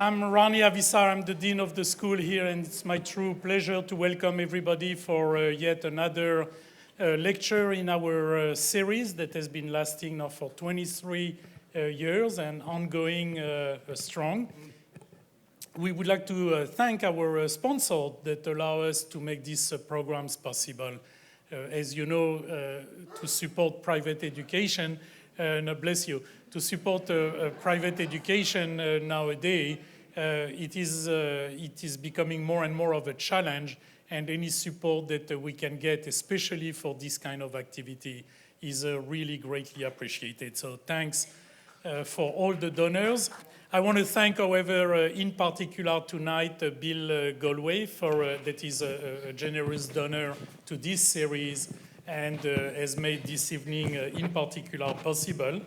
I'm Rani Avisar, I'm the Dean of the school here, and it's my true pleasure to welcome everybody for yet another lecture in our series that has been lasting now for 23 years and ongoing strong. We would like to thank our sponsors that allow us to make these programs possible. As you know, to support private education, bless you, to support private education nowadays, it is becoming more and more of a challenge, and any support that we can get, especially for this kind of activity, is really greatly appreciated. So thanks for all the donors. I want to thank, however, in particular tonight, Bill Galway, that is a generous donor to this series and has made this evening in particular possible.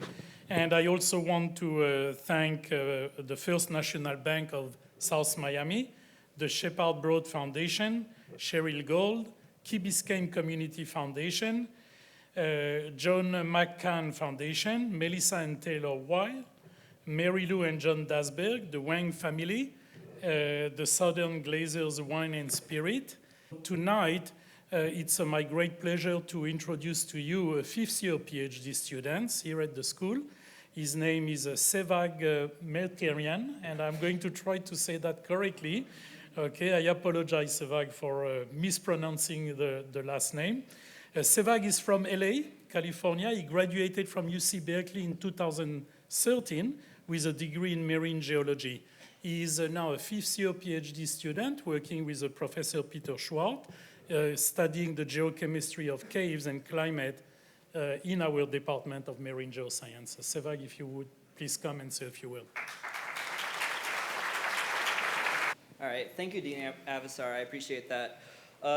And I also want to thank the First National Bank of South Miami, the Shepard Broad Foundation, Cheryl Gold, Key Biscayne Community Foundation, John McCann Foundation, Melissa and Taylor Weil, Mary Lou and John Dasberg, the Wang family, the Southern Glazers Wine and Spirit. Tonight, it's my great pleasure to introduce to you a fifth-year PhD student here at the school. His name is Sevag Melkerian, and I'm going to try to say that correctly. Okay, I apologize, Sevag, for mispronouncing the last name. Sevag is from LA, California. He graduated from UC Berkeley in 2013 with a degree in marine geology. He is now a fifth-year PhD student working with Professor Peter Schwartz, studying the geochemistry of caves and climate in our Department of Marine Geoscience. Sevag, if you would please come and say a few words. All right, thank you, Dean Avisar. I appreciate that.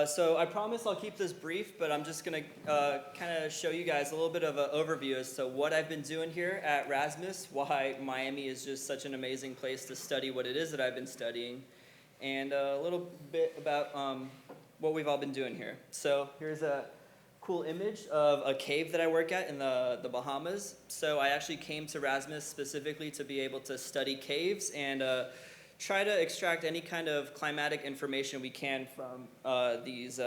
So I promise I'll keep this brief, but I'm just going to kind of show you guys a little bit of an overview as to what I've been doing here at Rasmus, why Miami is just such an amazing place to study what it is that I've been studying, and a little bit about what we've all been doing here. So here's a cool image of a cave that I work at in the Bahamas. So I actually came to Rasmus specifically to be able to study caves and try to extract any kind of climatic information we can from these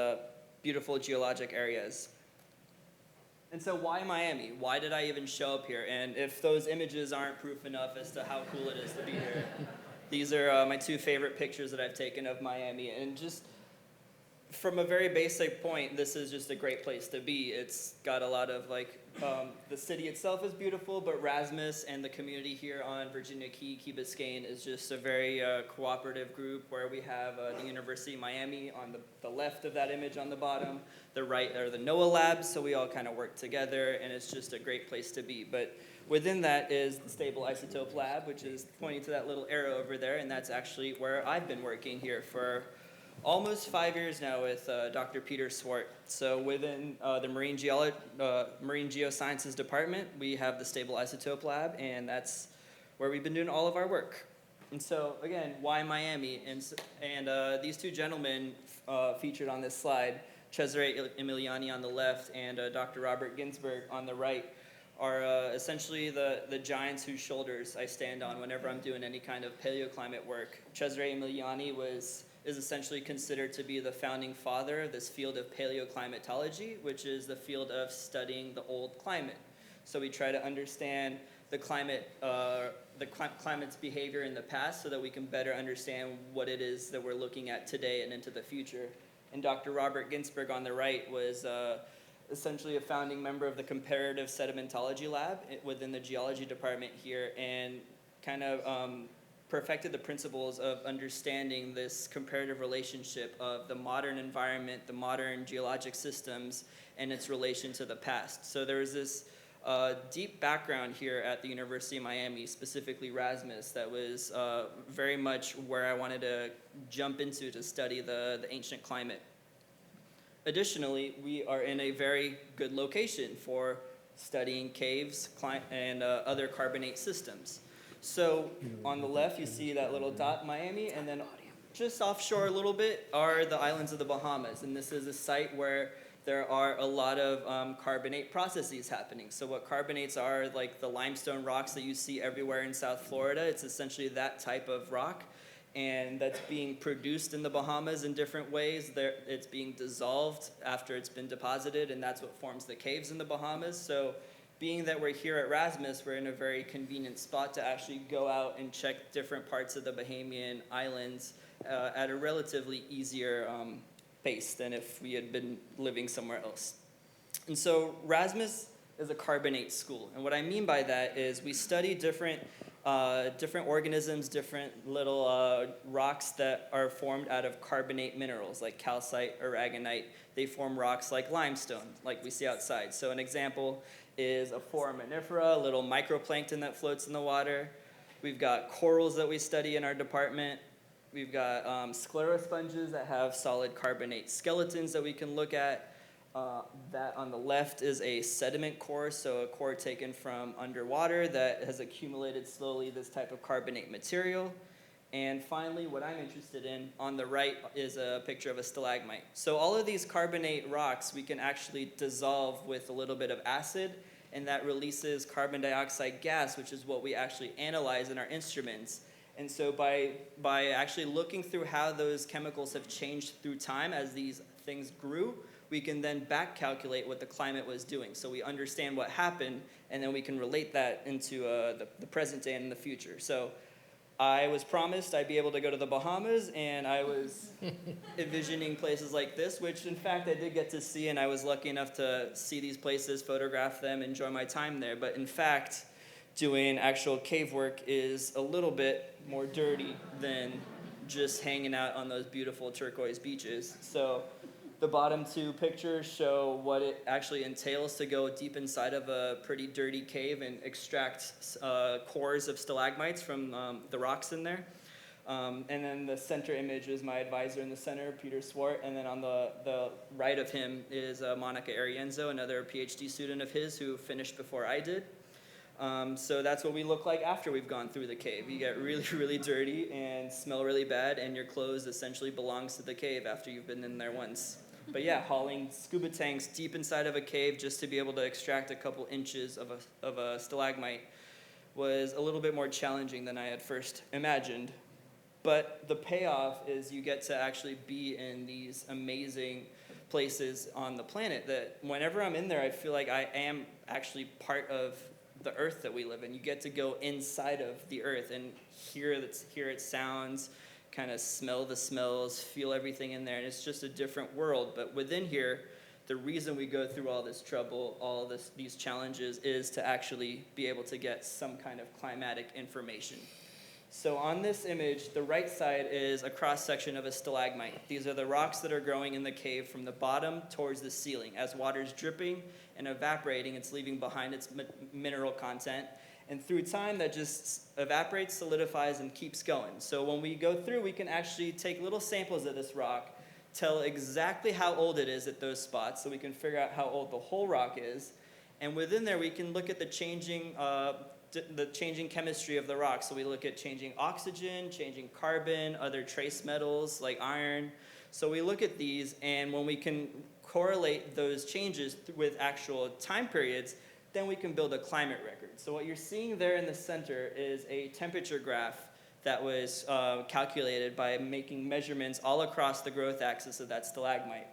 beautiful geologic areas. And so why Miami? Why did I even show up here? And if those images aren't proof enough as to how cool it is to be here, these are my two favorite pictures that I've taken of Miami. And just from a very basic point, this is just a great place to be. It's got a lot of the city itself is beautiful, but Rasmus and the community here on Virginia Key, Key Biscayne, is just a very cooperative group where we have the University of Miami on the left of that image on the bottom, the right are the NOAA labs, so we all kind of work together, and it's just a great place to be. But within that is the Stable Isotope Lab, which is pointing to that little arrow over there, and that's actually where I've been working here for almost 5 years now with Dr. Peter Swart. So within the Marine Geosciences Department, we have the Stable Isotope Lab, and that's where we've been doing all of our work. And so, again, why Miami? And these two gentlemen featured on this slide, Cesare Emiliani on the left and Dr. Robert Ginsberg on the right, are essentially the giants whose shoulders I stand on whenever I'm doing any kind of paleoclimate work. Cesare Emiliani is essentially considered to be the founding father of this field of paleoclimatology, which is the field of studying the old climate. So we try to understand the climate's behavior in the past so that we can better understand what it is that we're looking at today and into the future. And Dr. Robert Ginsberg on the right was essentially a founding member of the Comparative Sedimentology Lab within the Geology Department here, and kind of perfected the principles of understanding this comparative relationship of the modern environment, the modern geologic systems, and its relation to the past. So there's this deep background here at the University of Miami, specifically Rasmus, that was very much where I wanted to jump into to study the ancient climate. Additionally, we are in a very good location for studying caves and other carbonate systems. So on the left, you see that little dot, Miami, and then just offshore a little bit are the islands of the Bahamas. And this is a site where there are a lot of carbonate processes happening. So what carbonates are, like the limestone rocks that you see everywhere in South Florida, it's essentially that type of rock. And that's being produced in the Bahamas in different ways. It's being dissolved after it's been deposited, and that's what forms the caves in the Bahamas. So being that we're here at Rasmus, we're in a very convenient spot to actually go out and check different parts of the Bahamian islands at a relatively easier pace than if we had been living somewhere else. And so Rasmus is a carbonate school. And what I mean by that is we study different organisms, different little rocks that are formed out of carbonate minerals like calcite, aragonite. They form rocks like limestone, like we see outside. So an example is a foraminifera, a little microplankton that floats in the water. We've got corals that we study in our department. We've got sclerosponges that have solid carbonate skeletons that we can look at. That on the left is a sediment core, so a core taken from underwater that has accumulated slowly this type of carbonate material. And finally, what I'm interested in on the right is a picture of a stalagmite. So all of these carbonate rocks we can actually dissolve with a little bit of acid, and that releases carbon dioxide gas, which is what we actually analyze in our instruments. And so by actually looking through how those chemicals have changed through time as these things grew, we can then back calculate what the climate was doing. So we understand what happened, and then we can relate that into the present day and the future. So I was promised I'd be able to go to the Bahamas, and I was envisioning places like this, which in fact I did get to see, and I was lucky enough to see these places, photograph them, enjoy my time there. But in fact, doing actual cave work is a little bit more dirty than just hanging out on those beautiful turquoise beaches. So the bottom two pictures show what it actually entails to go deep inside of a pretty dirty cave and extract cores of stalagmites from the rocks in there. And then the center image is my advisor in the center, Peter Swart, and then on the right of him is Monica Arienzo, another PhD student of his who finished before I did. So that's what we look like after we've gone through the cave. You get really, really dirty and smell really bad, and your clothes essentially belongs to the cave after you've been in there once. But yeah, hauling scuba tanks deep inside of a cave just to be able to extract a couple inches of a stalagmite was a little bit more challenging than I had first imagined. But the payoff is you get to actually be in these amazing places on the planet that whenever I'm in there, I feel like I am actually part of the earth that we live in. You get to go inside of the earth and hear its sounds, kind of smell the smells, feel everything in there, and it's just a different world. But within here, the reason we go through all this trouble, these challenges, is to actually be able to get some kind of climatic information. So on this image, the right side is a cross-section of a stalagmite. These are the rocks that are growing in the cave from the bottom towards the ceiling. As water's dripping and evaporating, it's leaving behind its mineral content. And through time, that just evaporates, solidifies, and keeps going. So when we go through, we can actually take little samples of this rock, tell exactly how old it is at those spots, so we can figure out how old the whole rock is. And within there, we can look at the changing chemistry of the rock. So we look at changing oxygen, changing carbon, other trace metals like iron. So we look at these, and when we can correlate those changes with actual time periods, then we can build a climate record. So what you're seeing there in the center is a temperature graph that was calculated by making measurements all across the growth axis of that stalagmite.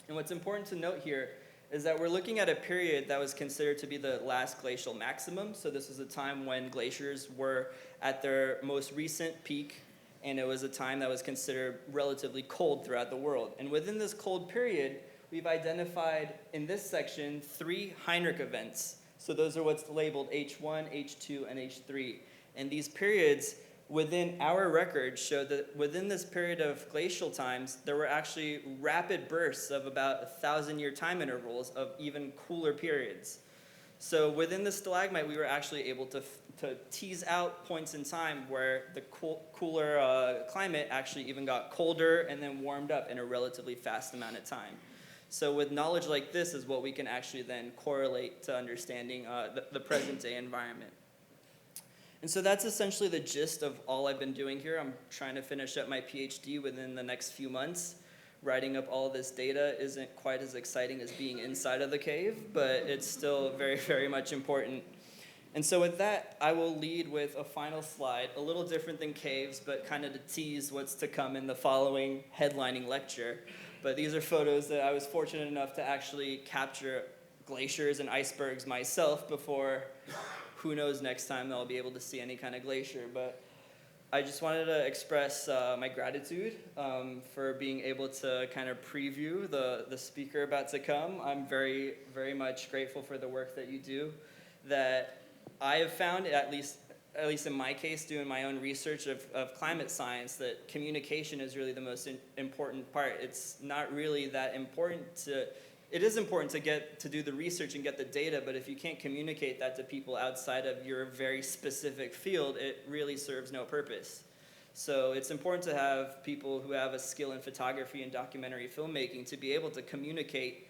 And what's important to note here is that we're looking at a period that was considered to be the last glacial maximum. So this was a time when glaciers were at their most recent peak, and it was a time that was considered relatively cold throughout the world. And within this cold period, we've identified in this section 3 Heinrich events. So those are what's labeled H1, H2, and H3. And these periods within our record show that within this period of glacial times, there were actually rapid bursts of about 1,000-year time intervals of even cooler periods. So within the stalagmite, we were actually able to tease out points in time where the cooler climate actually even got colder and then warmed up in a relatively fast amount of time. So with knowledge like this is what we can actually then correlate to understanding the present day environment. And so that's essentially the gist of all I've been doing here. I'm trying to finish up my PhD within the next few months. writing up all this data isn't quite as exciting as being inside of the cave, but it's still very, very much important. And so with that, I will lead with a final slide, a little different than caves, but kind of to tease what's to come in the following headlining lecture. But these are photos that I was fortunate enough to actually capture glaciers and icebergs myself before, who knows, next time I'll be able to see any kind of glacier. But I just wanted to express my gratitude for being able to kind of preview the speaker about to come. I'm very, very much grateful for the work that you do, that I have found, at least in my case, doing my own research of climate science, that communication is really the most important part. It's not really that important it is important to do the research and get the data, but if you can't communicate that to people outside of your very specific field, it really serves no purpose. So it's important to have people who have a skill in photography and documentary filmmaking to be able to communicate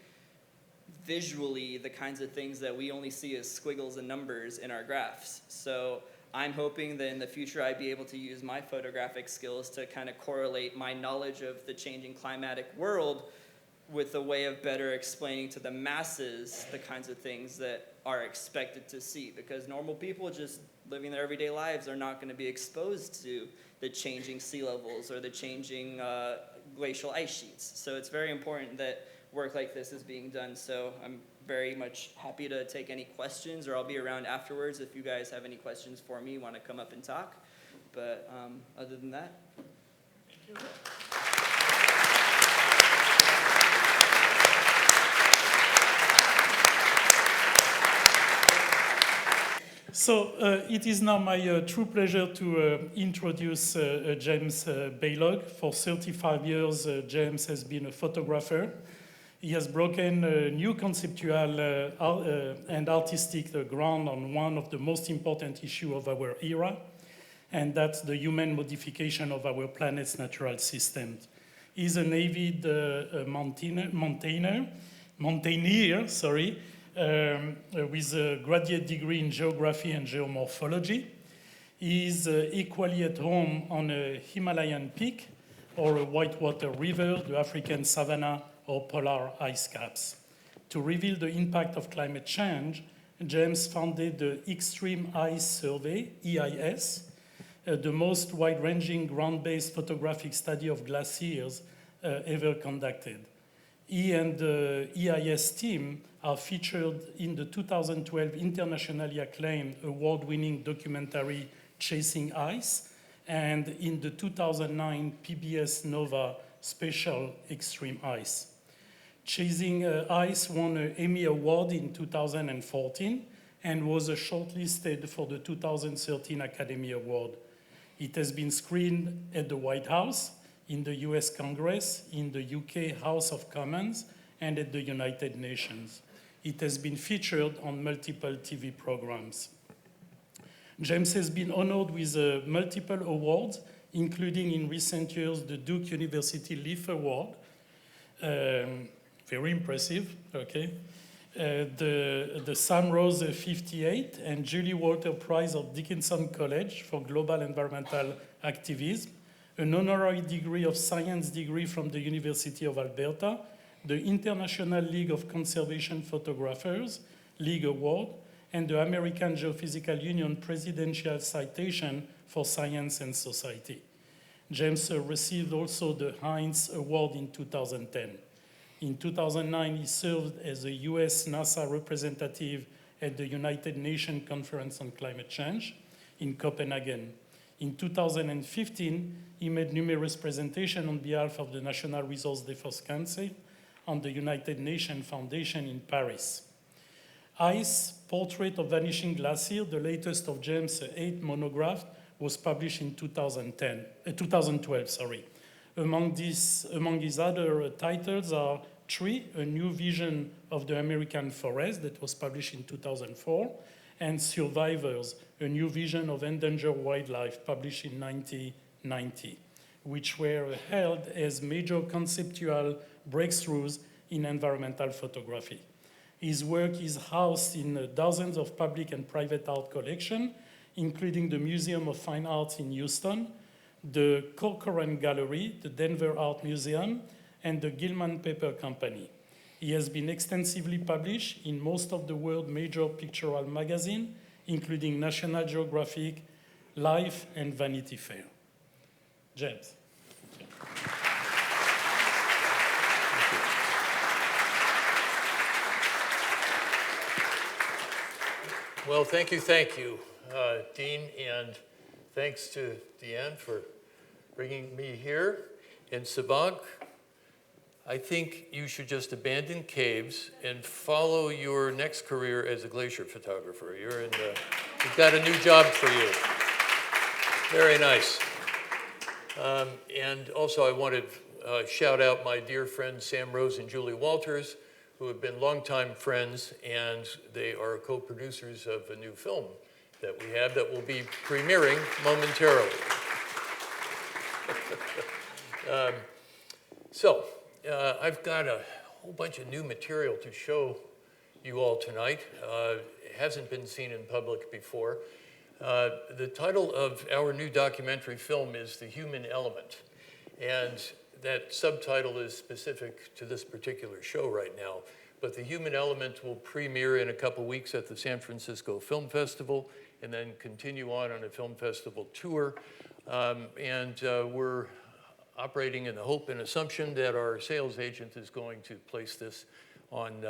visually the kinds of things that we only see as squiggles and numbers in our graphs. So I'm hoping that in the future I'd be able to use my photographic skills to kind of correlate my knowledge of the changing climatic world with a way of better explaining to the masses the kinds of things that are expected to see, because normal people just living their everyday lives are not going to be exposed to the changing sea levels or the changing glacial ice sheets. So it's very important that work like this is being done. So I'm very much happy to take any questions, or I'll be around afterwards if you guys have any questions for me, want to come up and talk. But other than that, thank you. So it is now my true pleasure to introduce James Balog. For 35 years, James has been a photographer. He has broken new conceptual and artistic ground on one of the most important issues of our era, and that's the human modification of our planet's natural systems. He's an avid mountaineer, with a graduate degree in geography and geomorphology. He is equally at home on a Himalayan peak or a whitewater river, the African savanna, or polar ice caps. To reveal the impact of climate change, James founded the Extreme Ice Survey, EIS, the most wide-ranging ground-based photographic study of glaciers ever conducted. He and the EIS team are featured in the 2012 internationally acclaimed award-winning documentary Chasing Ice and in the 2009 PBS Nova special Extreme Ice. Chasing Ice won an Emmy Award in 2014 and was shortlisted for the 2013 Academy Award. It has been screened at the White House, in the US Congress, in the UK House of Commons, and at the United Nations. It has been featured on multiple TV programs. James has been honored with multiple awards, including in recent years the Duke University Leaf Award, very impressive, okay? The Sam Rose 58 and Julie Walter Prize of Dickinson College for Global Environmental Activism, an honorary degree of science degree from the University of Alberta, the International League of Conservation Photographers League Award, and the American Geophysical Union Presidential Citation for Science and Society. James received also the Heinz Award in 2010. In 2009, he served as a US NASA representative at the United Nations Conference on Climate Change in Copenhagen. In 2015, he made numerous presentations on behalf of the National Resource Defense Council on the United Nations Foundation in Paris. Ice, Portrait of Vanishing Glacier, the latest of James' 8th monograph, was published in 2012. Among his other titles are Tree, A New Vision of the American Forest, that was published in 2004, and Survivors, A New Vision of Endangered Wildlife, published in 1990, which were held as major conceptual breakthroughs in environmental photography. His work is housed in dozens of public and private art collections, including the Museum of Fine Arts in Houston, the Corcoran Gallery, the Denver Art Museum, and the Gilman Paper Company. He has been extensively published in most of the world's major pictorial magazines, including National Geographic, Life, and Vanity Fair. James. Well, thank you, Dean, and thanks to Deanne for bringing me here. And Sabag, I think you should just abandon caves and follow your next career as a glacier photographer. You've got a new job for you. Very nice. And also I want to shout out my dear friends Sam Rose and Julie Walters, who have been longtime friends, and they are co-producers of a new film that we have that will be premiering momentarily. I've got a whole bunch of new material to show you all tonight. It hasn't been seen in public before. The title of our new documentary film is The Human Element, and that subtitle is specific to this particular show right now, but The Human Element will premiere in a couple weeks at the San Francisco Film Festival and then continue on a film festival tour. We're operating in the hope and assumption that our sales agent is going to place this on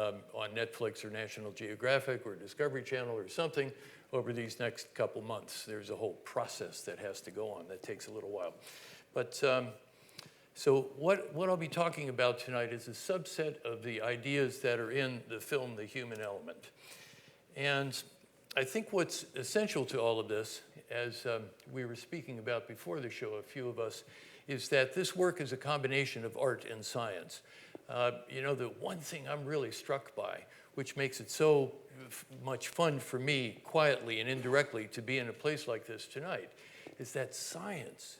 Netflix or National Geographic or Discovery Channel or something over these next couple months. There's a whole process that has to go on that takes a little while. But so what I'll be talking about tonight is a subset of the ideas that are in the film, The Human Element. And I think what's essential to all of this, as we were speaking about before the show, a few of us, is that this work is a combination of art and science. The one thing I'm really struck by, which makes it so much fun for me, quietly and indirectly, to be in a place like this tonight, is that science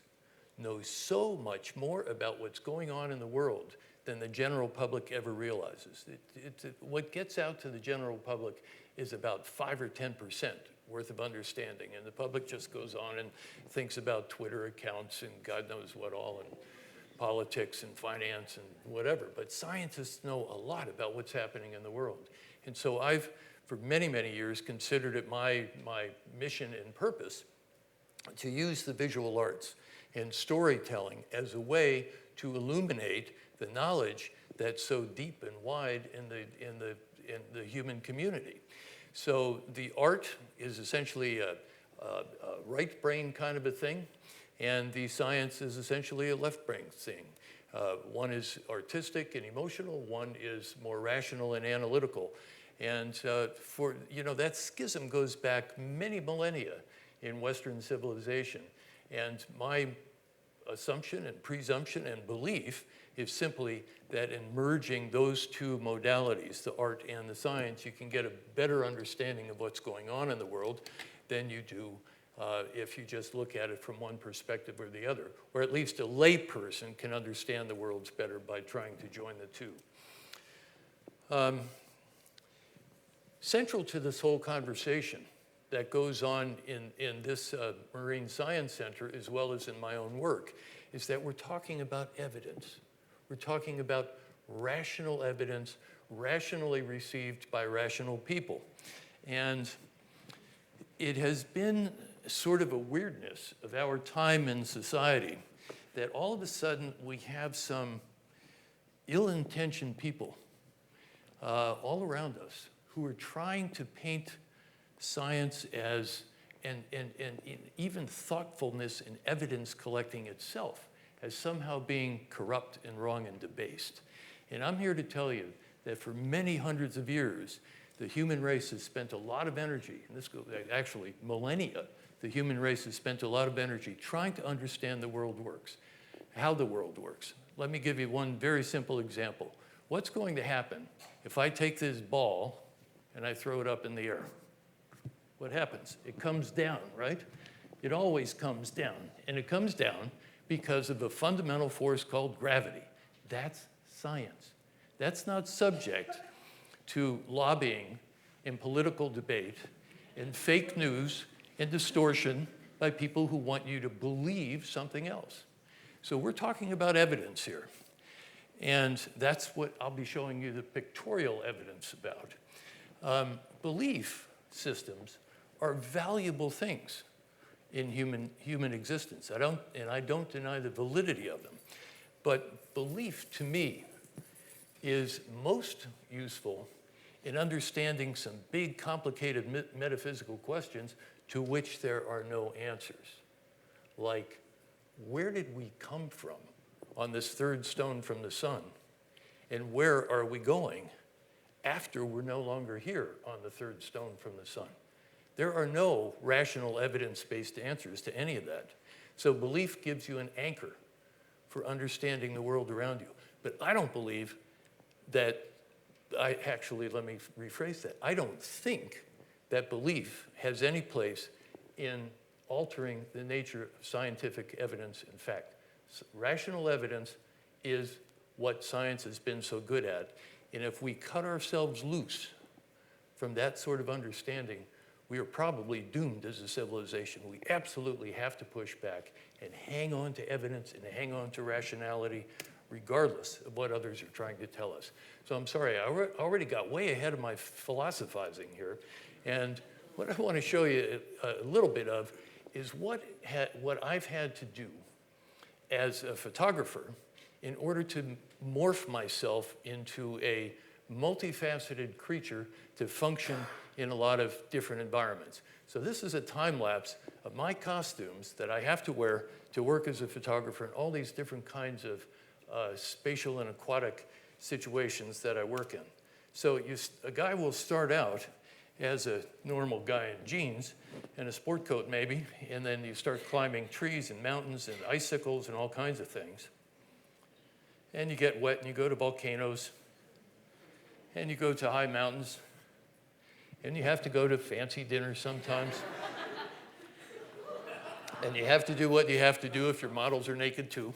knows so much more about what's going on in the world than the general public ever realizes. What gets out to the general public is about 5 or 10% worth of understanding, and the public just goes on and thinks about Twitter accounts and God knows what all, and politics and finance and whatever. But scientists know a lot about what's happening in the world. And so I've, for many, many years, considered it my mission and purpose to use the visual arts and storytelling as a way to illuminate the knowledge that's so deep and wide in the human community. So the art is essentially a right brain kind of a thing, and the science is essentially a left brain thing. One is artistic and emotional, one is more rational and analytical. And that schism goes back many millennia in Western civilization. And my assumption and presumption and belief is simply that in merging those two modalities, the art and the science, you can get a better understanding of what's going on in the world than you do if you just look at it from one perspective or the other. Or at least a layperson can understand the world better by trying to join the two. Central to this whole conversation that goes on in this Marine Science Center, as well as in my own work, is that we're talking about evidence. We're talking about rational evidence, rationally received by rational people. And it has been sort of a weirdness of our time in society that all of a sudden we have some ill-intentioned people all around us who are trying to paint science as, and even thoughtfulness and evidence collecting itself as somehow being corrupt and wrong and debased. And I'm here to tell you that for many hundreds of years, the human race has spent a lot of energy, and this goes actually millennia, the human race has spent a lot of energy trying to understand the world works, how the world works. Let me give you one very simple example. What's going to happen if I take this ball and I throw it up in the air? What happens? It comes down, right? It always comes down. And it comes down because of a fundamental force called gravity. That's science. That's not subject to lobbying and political debate and fake news and distortion by people who want you to believe something else. So we're talking about evidence here. And that's what I'll be showing you the pictorial evidence about. Belief systems are valuable things in human existence. I don't deny the validity of them. But belief, to me, is most useful in understanding some big, complicated metaphysical questions to which there are no answers. Like, where did we come from on this third stone from the sun? And where are we going after we're no longer here on the third stone from the sun? There are no rational evidence-based answers to any of that. So belief gives you an anchor for understanding the world around you. But I don't believe that, let me rephrase that. I don't think that belief has any place in altering the nature of scientific evidence and fact. Rational evidence is what science has been so good at. And if we cut ourselves loose from that sort of understanding, we are probably doomed as a civilization. We absolutely have to push back and hang on to evidence and hang on to rationality, regardless of what others are trying to tell us. So I'm sorry, I already got way ahead of my philosophizing here. And what I want to show you a little bit of is what I've had to do as a photographer in order to morph myself into a multifaceted creature to function in a lot of different environments. So this is a time lapse of my costumes that I have to wear to work as a photographer in all these different kinds of spatial and aquatic situations that I work in. So a guy will start out as a normal guy in jeans and a sport coat maybe, and then you start climbing trees and mountains and icicles and all kinds of things. And you get wet and you go to volcanoes and you go to high mountains and you have to go to fancy dinners sometimes. And you have to do what you have to do if your models are naked too.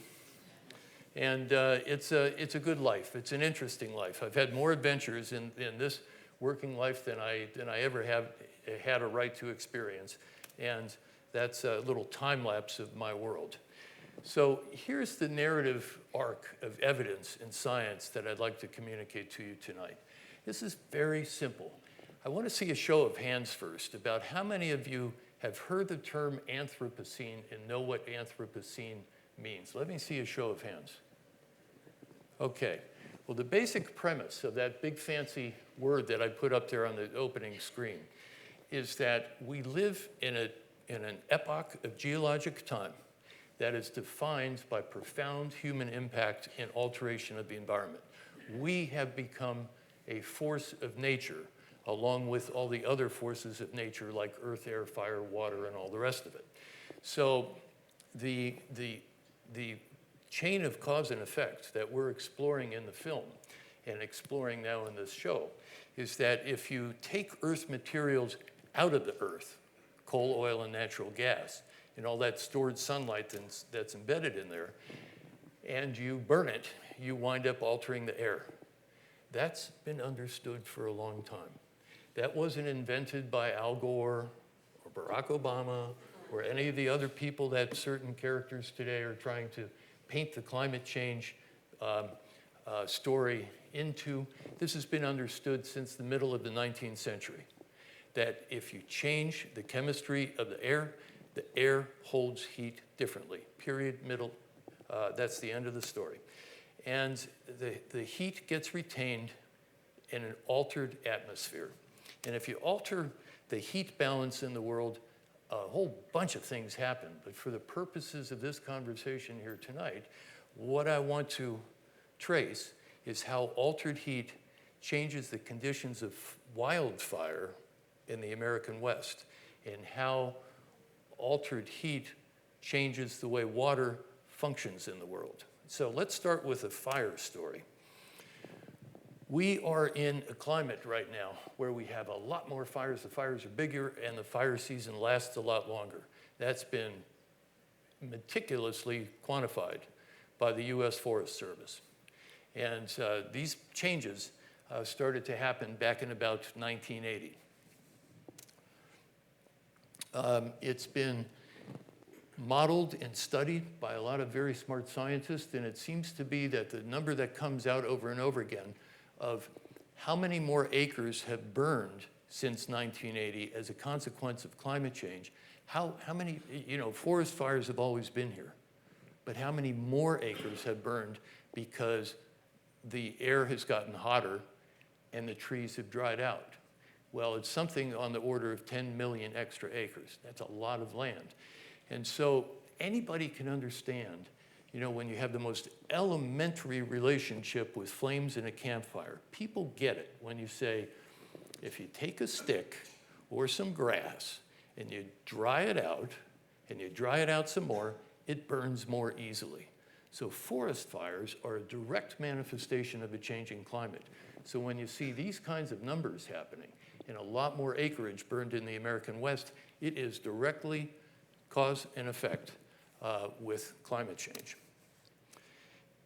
And it's a good life. It's an interesting life. I've had more adventures in this working life than I ever have had a right to experience. And that's a little time lapse of my world. So here's the narrative arc of evidence in science that I'd like to communicate to you tonight. This is very simple. I want to see a show of hands first about how many of you have heard the term Anthropocene and know what Anthropocene means. Let me see a show of hands. Okay. Well, the basic premise of that big fancy word that I put up there on the opening screen is that we live in an epoch of geologic time that is defined by profound human impact and alteration of the environment. We have become a force of nature, along with all the other forces of nature like earth, air, fire, water, and all the rest of it. So the chain of cause and effect that we're exploring in the film and exploring now in this show is that if you take earth materials out of the earth, coal, oil, and natural gas, and all that stored sunlight that's embedded in there, and you burn it, you wind up altering the air. That's been understood for a long time. That wasn't invented by Al Gore or Barack Obama or any of the other people that certain characters today are trying to paint the climate change story into. This has been understood since the middle of the 19th century, that if you change the chemistry of the air holds heat differently, period, middle. That's the end of the story. And the heat gets retained in an altered atmosphere. And if you alter the heat balance in the world, a whole bunch of things happen. But for the purposes of this conversation here tonight, what I want to trace is how altered heat changes the conditions of wildfire in the American West, and how altered heat changes the way water functions in the world. So let's start with a fire story. We are in a climate right now where we have a lot more fires. The fires are bigger and the fire season lasts a lot longer. That's been meticulously quantified by the US Forest Service. And these changes started to happen back in about 1980. It's been modeled and studied by a lot of very smart scientists, and it seems to be that the number that comes out over and over again of how many more acres have burned since 1980 as a consequence of climate change. How many, forest fires have always been here, but how many more acres have burned because the air has gotten hotter and the trees have dried out? Well, it's something on the order of 10 million extra acres. That's a lot of land. And so anybody can understand, when you have the most elementary relationship with flames in a campfire, people get it when you say, if you take a stick or some grass and you dry it out, and you dry it out some more, it burns more easily. So forest fires are a direct manifestation of a changing climate. So when you see these kinds of numbers happening, and a lot more acreage burned in the American West, it is directly cause and effect with climate change.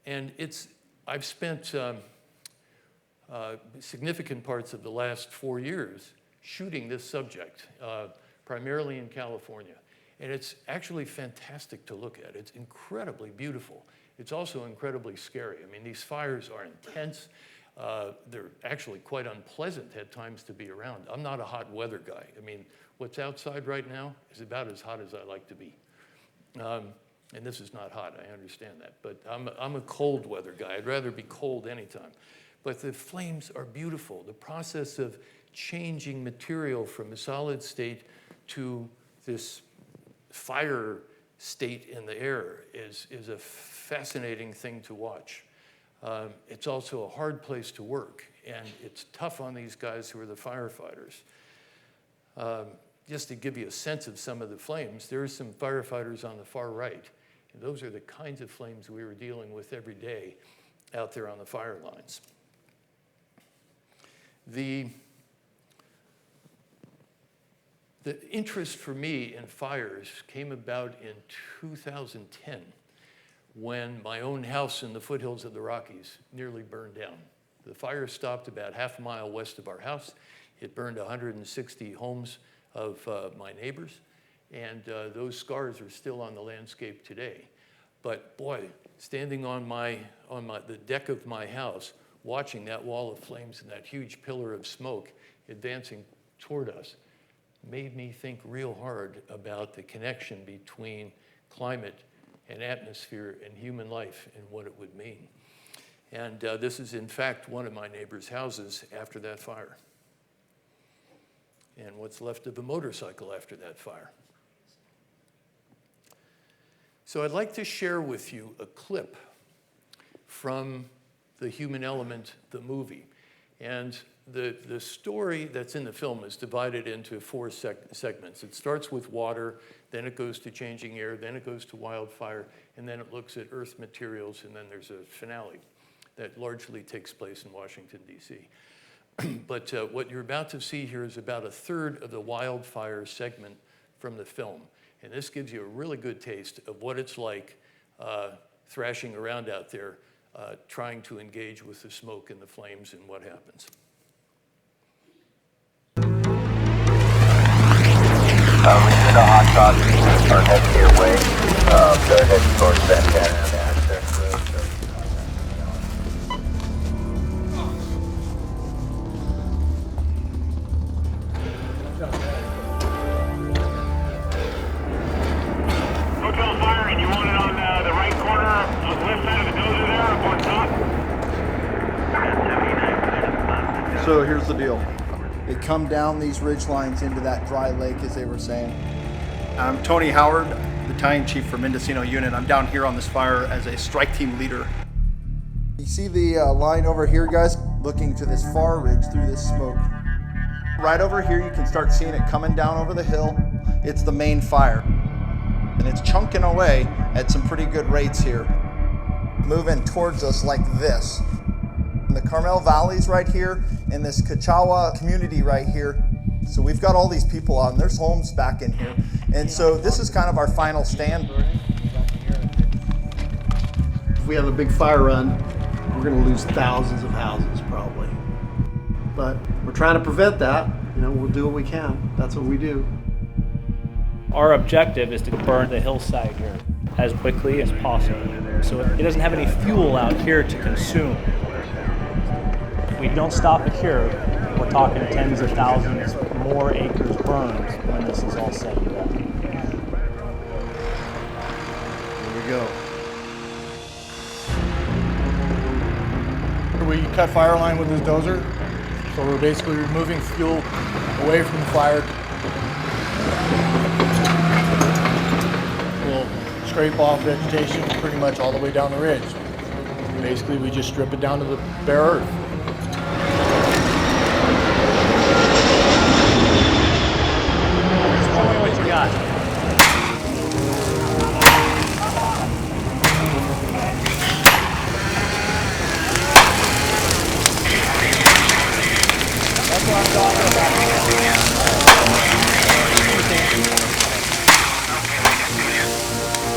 And I've spent significant parts of the last 4 years shooting this subject, primarily in California. And it's actually fantastic to look at. It's incredibly beautiful. It's also incredibly scary. I mean, these fires are intense. They're actually quite unpleasant at times to be around. I'm not a hot weather guy. I mean, what's outside right now is about as hot as I like to be. And this is not hot, I understand that. But I'm a cold weather guy. I'd rather be cold anytime. But the flames are beautiful. The process of changing material from a solid state to this fire state in the air is a fascinating thing to watch. It's also a hard place to work, and it's tough on these guys who are the firefighters. Just to give you a sense of some of the flames, there are some firefighters on the far right, and those are the kinds of flames we were dealing with every day out there on the fire lines. The interest for me in fires came about in 2010 when my own house in the foothills of the Rockies nearly burned down. The fire stopped about half a mile west of our house. It burned 160 homes of my neighbors, and those scars are still on the landscape today. But boy, standing on the deck of my house, watching that wall of flames and that huge pillar of smoke advancing toward us made me think real hard about the connection between climate and atmosphere and human life and what it would mean. And this is in fact one of my neighbor's houses after that fire. And what's left of a motorcycle after that fire. So I'd like to share with you a clip from The Human Element, the movie. And the story that's in the film is divided into 4 segments. It starts with water, then it goes to changing air, then it goes to wildfire, and then it looks at earth materials, and then there's a finale that largely takes place in Washington, D.C. But what you're about to see here is about 1/3 of the wildfire segment from the film. And this gives you a really good taste of what it's like thrashing around out there, trying to engage with the smoke and the flames and what happens. We see the hot shots are heading your way. They're heading towards Santana access road. Hotel fire, and you want it on the right corner on the left side of the dozer there, up on top? So here's the deal. They come down these ridge lines into that dry lake, as they were saying. I'm Tony Howard, Battalion Chief for Mendocino Unit. I'm down here on this fire as a strike team leader. You see the line over here, guys? Looking to this far ridge through this smoke. Right over here, you can start seeing it coming down over the hill. It's the main fire. And it's chunking away at some pretty good rates here. Moving towards us like this. The Carmel Valley's right here, and this Kachawa community right here. So we've got all these people out, and there's homes back in here. And so this is kind of our final stand. If we have a big fire run, we're going to lose thousands of houses probably. But we're trying to prevent that. We'll do what we can. That's what we do. Our objective is to burn the hillside here as quickly as possible. So it doesn't have any fuel out here to consume. If we don't stop it here, we're talking tens of thousands more acres burned when this is all said and done. Here we go. We cut fire line with this dozer, so we're basically removing fuel away from the fire. We'll scrape off vegetation pretty much all the way down the ridge. Basically, we just strip it down to the bare earth. What you got? That's what I'm talking about.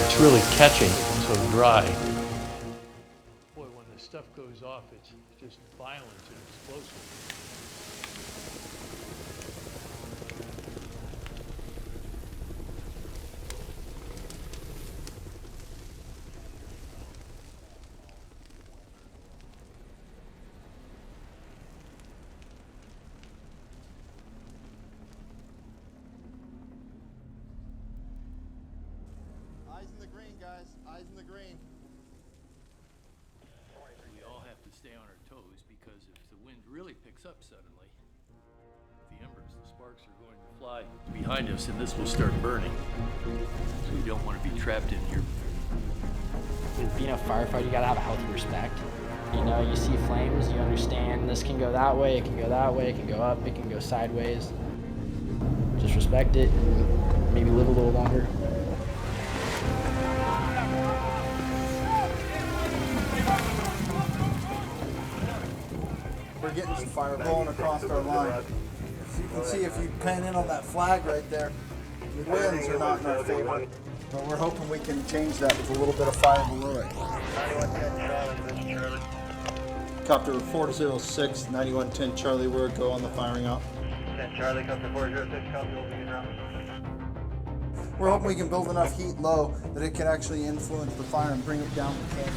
It's really catching, so dry. Boy, when the stuff goes off, it's just violent and explosive. Eyes in the green, guys. Eyes in the green. We all have to stay on our toes because if the wind really picks up suddenly, the embers, the sparks are going to fly behind us and this will start burning. So you don't want to be trapped in here. With being a firefighter, you gotta have a healthy respect. You know, you see flames, you understand this can go that way, it can go that way, it can go up, it can go sideways. Just respect it and maybe live a little longer. We're getting some fire blowing across our line. You can see if you pan in on that flag right there, the winds are not in our favor. But we're hoping we can change that with a little bit of fire below it. Copter 406, 9110 Charlie, we're go on the firing out. Charlie, Copter 406, copy, we'll be around. We're hoping we can build enough heat low that it can actually influence the fire and bring it down the canyon.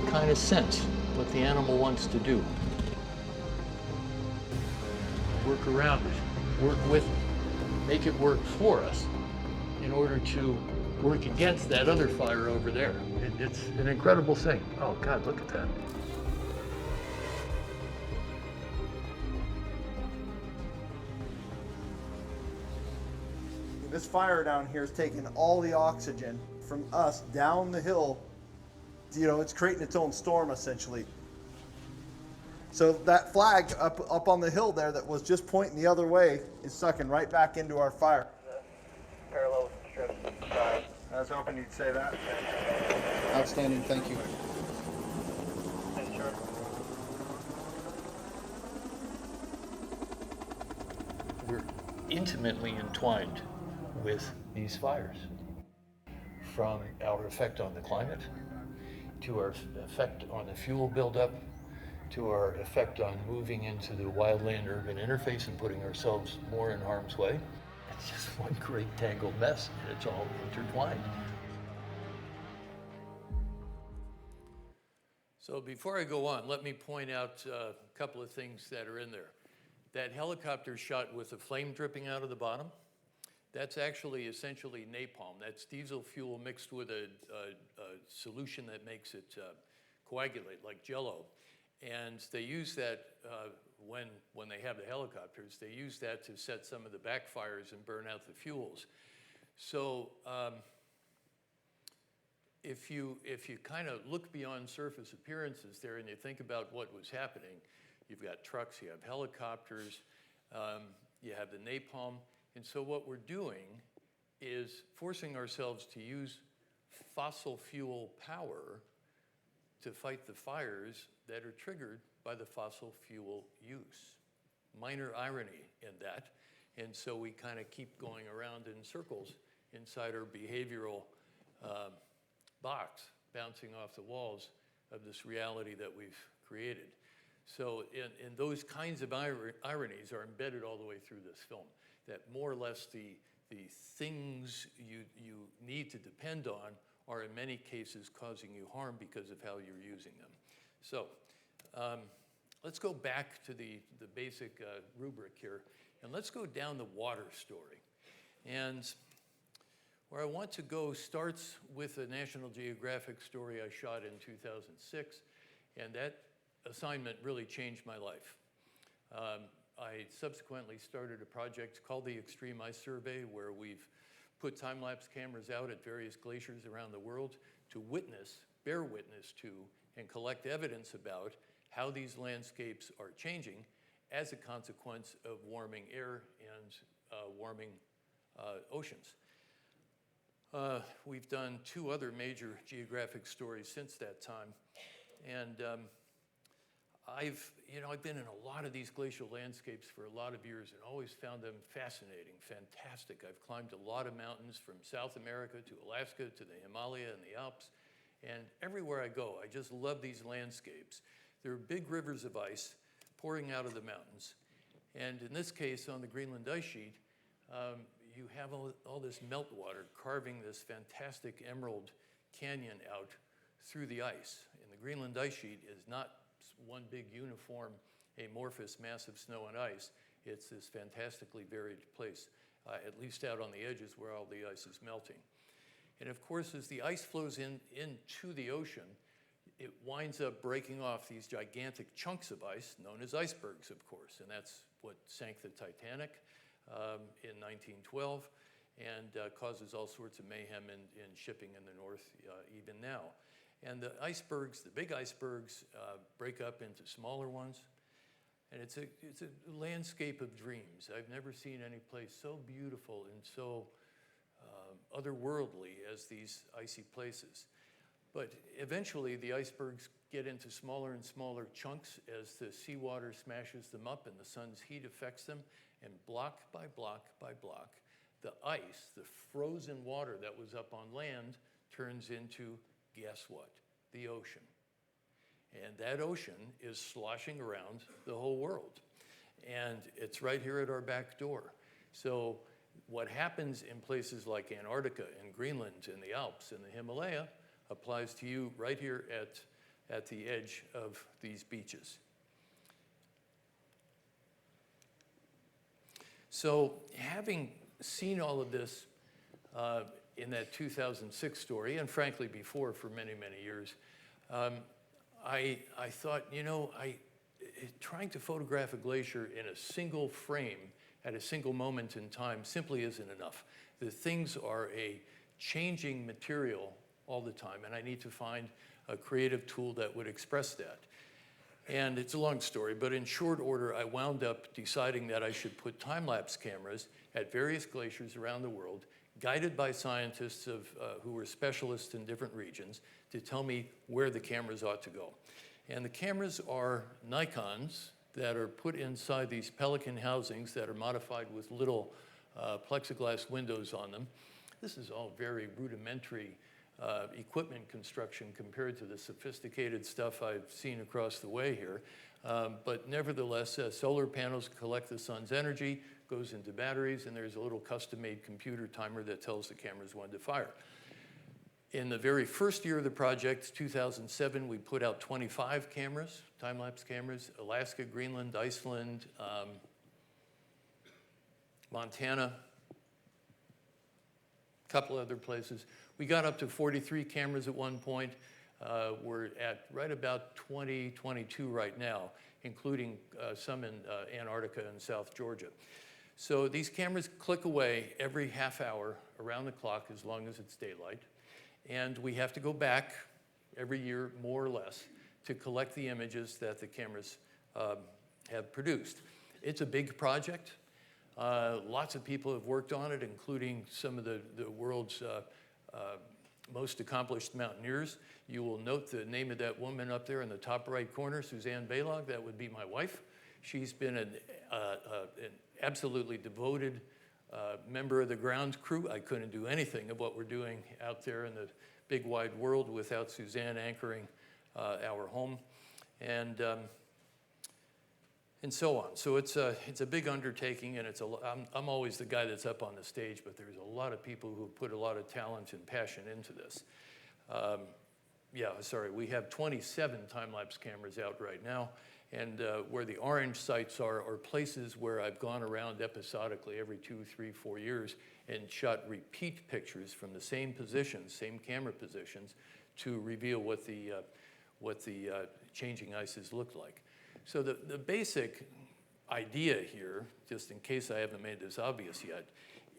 Kind of sense what the animal wants to do. Work around it, work with it, make it work for us in order to work against that other fire over there. It's an incredible thing. Oh God, look at that. This fire down here is taking all the oxygen from us down the hill. You know, it's creating its own storm essentially. So that flag up on the hill there that was just pointing the other way is sucking right back into our fire. Parallel strip. I was hoping you'd say that. Outstanding, thank you. We're intimately entwined with these fires, from our effect on the climate, to our effect on the fuel buildup, to our effect on moving into the wildland-urban interface and putting ourselves more in harm's way. It's just one great tangled mess, and it's all intertwined. So before I go on, let me point out a couple of things that are in there. That helicopter shot with the flame dripping out of the bottom, that's actually essentially napalm. That's diesel fuel mixed with a solution that makes it coagulate like Jell-O. And they use that when they have the helicopters, they use that to set some of the backfires and burn out the fuels. So if you kind of look beyond surface appearances there and you think about what was happening, you've got trucks, you have helicopters, you have the napalm. And so what we're doing is forcing ourselves to use fossil fuel power to fight the fires that are triggered by the fossil fuel use. Minor irony in that. And so we kind of keep going around in circles inside our behavioral box, bouncing off the walls of this reality that we've created. So in those kinds of ironies are embedded all the way through this film, that more or less the things you need to depend on are in many cases causing you harm because of how you're using them. So let's go back to the basic rubric here, and let's go down the water story. And where I want to go starts with a National Geographic story I shot in 2006, and that assignment really changed my life. I subsequently started a project called the Extreme Ice Survey, where we've put time-lapse cameras out at various glaciers around the world to witness, bear witness to, and collect evidence about how these landscapes are changing as a consequence of warming air and warming oceans. We've done 2 other major geographic stories since that time, and I've been in a lot of these glacial landscapes for a lot of years and always found them fascinating, fantastic. I've climbed a lot of mountains from South America to Alaska to the Himalaya and the Alps, and everywhere I go, I just love these landscapes. There are big rivers of ice pouring out of the mountains, and in this case, on the Greenland ice sheet, you have all this meltwater carving this fantastic emerald canyon out through the ice. And the Greenland ice sheet is not one big uniform amorphous mass of snow and ice. It's this fantastically varied place, at least out on the edges where all the ice is melting. And of course, as the ice flows into the ocean, it winds up breaking off these gigantic chunks of ice, known as icebergs, of course. And that's what sank the Titanic in 1912 and causes all sorts of mayhem in shipping in the North even now. And the icebergs, the big icebergs, break up into smaller ones. And it's a landscape of dreams. I've never seen any place so beautiful and so otherworldly as these icy places. But eventually, the icebergs get into smaller and smaller chunks as the seawater smashes them up and the sun's heat affects them. And block by block by block, the ice, the frozen water that was up on land, turns into, guess what? The ocean. And that ocean is sloshing around the whole world. And it's right here at our back door. So what happens in places like Antarctica and Greenland and the Alps and the Himalaya applies to you right here at the edge of these beaches. So having seen all of this in that 2006 story, and frankly before for many, many years, I thought, trying to photograph a glacier in a single frame at a single moment in time simply isn't enough. The things are a changing material all the time, and I need to find a creative tool that would express that. And it's a long story, but in short order, I wound up deciding that I should put time-lapse cameras at various glaciers around the world, guided by scientists who were specialists in different regions, to tell me where the cameras ought to go. And the cameras are Nikons that are put inside these pelican housings that are modified with little plexiglass windows on them. This is all very rudimentary equipment construction compared to the sophisticated stuff I've seen across the way here. But nevertheless, solar panels collect the sun's energy, goes into batteries, and there's a little custom-made computer timer that tells the cameras when to fire. In the very first year of the project, 2007, we put out 25 cameras, time-lapse cameras, Alaska, Greenland, Iceland, Montana, a couple other places. We got up to 43 cameras at one point. We're at right about 20, 22 right now, including some in Antarctica and South Georgia. So these cameras click away every half hour around the clock as long as it's daylight. And we have to go back every year, more or less, to collect the images that the cameras have produced. It's a big project. Lots of people have worked on it, including some of the world's most accomplished mountaineers. You will note the name of that woman up there in the top right corner, Suzanne Balog. That would be my wife. She's been an absolutely devoted member of the ground crew. I couldn't do anything of what we're doing out there in the big wide world without Suzanne anchoring our home, and so on. So it's a big undertaking, and I'm always the guy that's up on the stage, but there's a lot of people who put a lot of talent and passion into this. We have 27 time-lapse cameras out right now, and where the orange sites are places where I've gone around episodically every 2, 3, 4 years and shot repeat pictures from the same positions, same camera positions, to reveal what the changing ices look like. So the basic idea here, just in case I haven't made this obvious yet,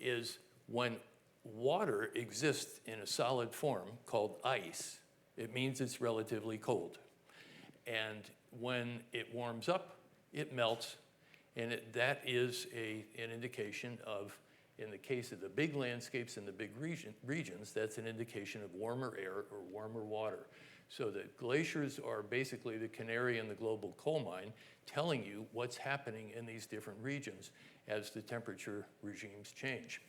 is when water exists in a solid form called ice, it means it's relatively cold. And when it warms up, it melts, and that is an indication of, in the case of the big landscapes and the big regions, that's an indication of warmer air or warmer water. So the glaciers are basically the canary in the global coal mine, telling you what's happening in these different regions as the temperature regimes change.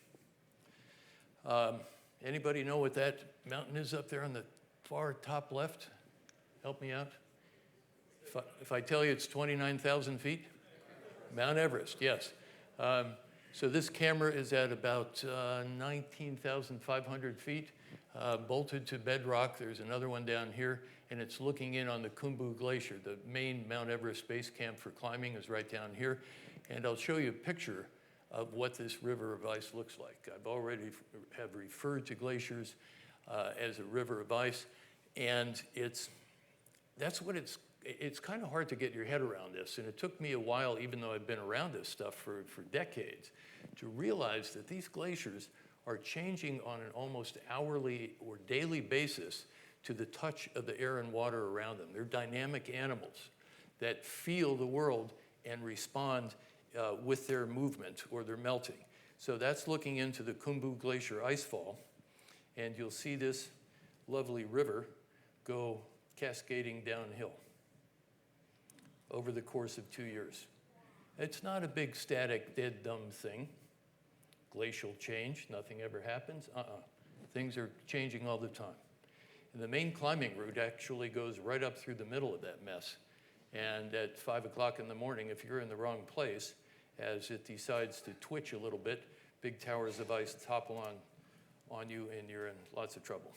Anybody know what that mountain is up there on the far top left? Help me out. If I tell you it's 29,000 feet? Mount Everest, yes. So this camera is at about 19,500 feet, bolted to bedrock. There's another one down here, and it's looking in on the Khumbu Glacier. The main Mount Everest base camp for climbing is right down here. And I'll show you a picture of what this river of ice looks like. I've already have referred to glaciers as a river of ice, and it's kind of hard to get your head around this, and it took me a while, even though I've been around this stuff for decades, to realize that these glaciers are changing on an almost hourly or daily basis to the touch of the air and water around them. They're dynamic animals that feel the world and respond with their movement or their melting. So that's looking into the Khumbu Glacier icefall, and you'll see this lovely river go cascading downhill over the course of 2 years. It's not a big, static, dead, dumb thing. Glacial change, nothing ever happens. Things are changing all the time. And the main climbing route actually goes right up through the middle of that mess. And at 5 o'clock in the morning, if you're in the wrong place, as it decides to twitch a little bit, big towers of ice topple on you, and you're in lots of trouble.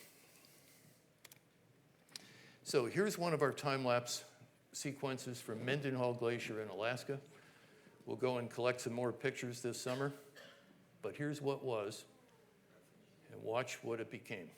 So here's one of our time-lapse sequences from Mendenhall Glacier in Alaska. We'll go and collect some more pictures this summer, but here's what was, and watch what it became.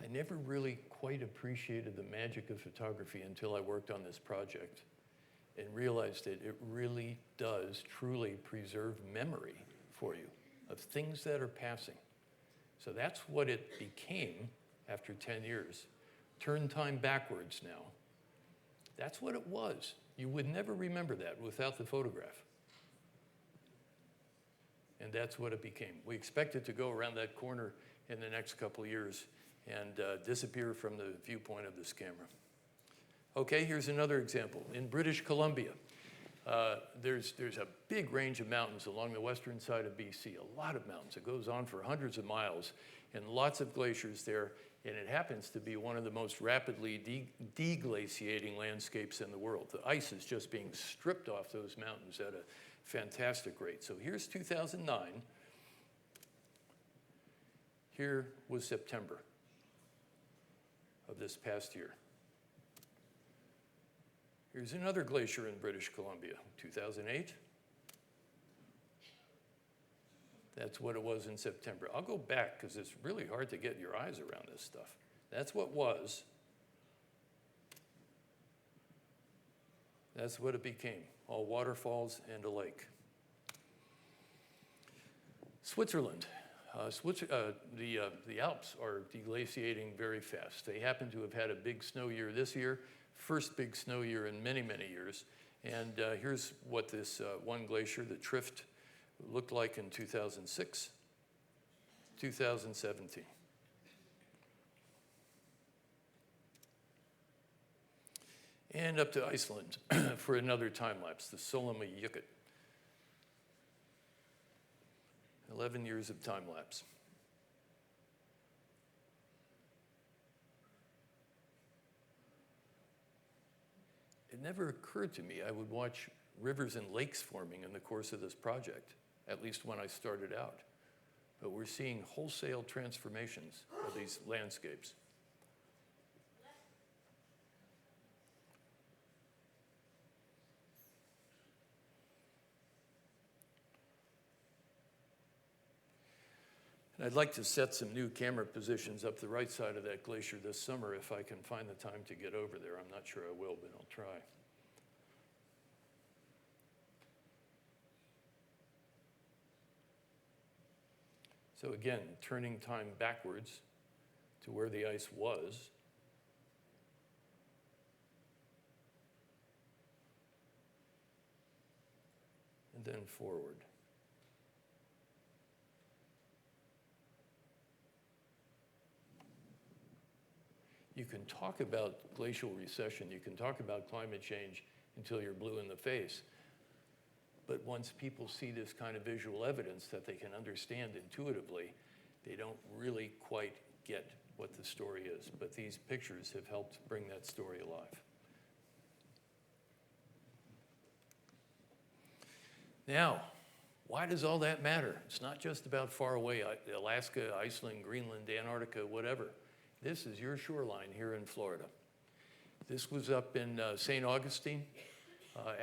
I never really quite appreciated the magic of photography until I worked on this project and realized that it really does truly preserve memory for you of things that are passing. So that's what it became after 10 years. Turn time backwards now. That's what it was. You would never remember that without the photograph. And that's what it became. We expect it to go around that corner in the next couple of years and disappear from the viewpoint of this camera. Okay, here's another example. In British Columbia, there's a big range of mountains along the western side of BC, a lot of mountains. It goes on for hundreds of miles, and lots of glaciers there, and it happens to be one of the most rapidly deglaciating landscapes in the world. The ice is just being stripped off those mountains at a fantastic rate. So here's 2009. Here was September of this past year. Here's another glacier in British Columbia, 2008. That's what it was in September. I'll go back because it's really hard to get your eyes around this stuff. That's what was. That's what it became, all waterfalls and a lake. Switzerland. The Alps are deglaciating very fast. They happen to have had a big snow year this year, first big snow year in many, many years. And here's what this one glacier, the Trift, looked like in 2006, 2017. And up to Iceland for another time lapse, the Solomajüket. 11 years of time lapse. It never occurred to me I would watch rivers and lakes forming in the course of this project, at least when I started out. But we're seeing wholesale transformations of these landscapes. And I'd like to set some new camera positions up the right side of that glacier this summer if I can find the time to get over there. I'm not sure I will, but I'll try. So again, turning time backwards to where the ice was. And then forward. You can talk about glacial recession, you can talk about climate change until you're blue in the face. But once people see this kind of visual evidence that they can understand intuitively, they don't really quite get what the story is. But these pictures have helped bring that story alive. Now, why does all that matter? It's not just about far away, Alaska, Iceland, Greenland, Antarctica, whatever. This is your shoreline here in Florida. This was up in St. Augustine.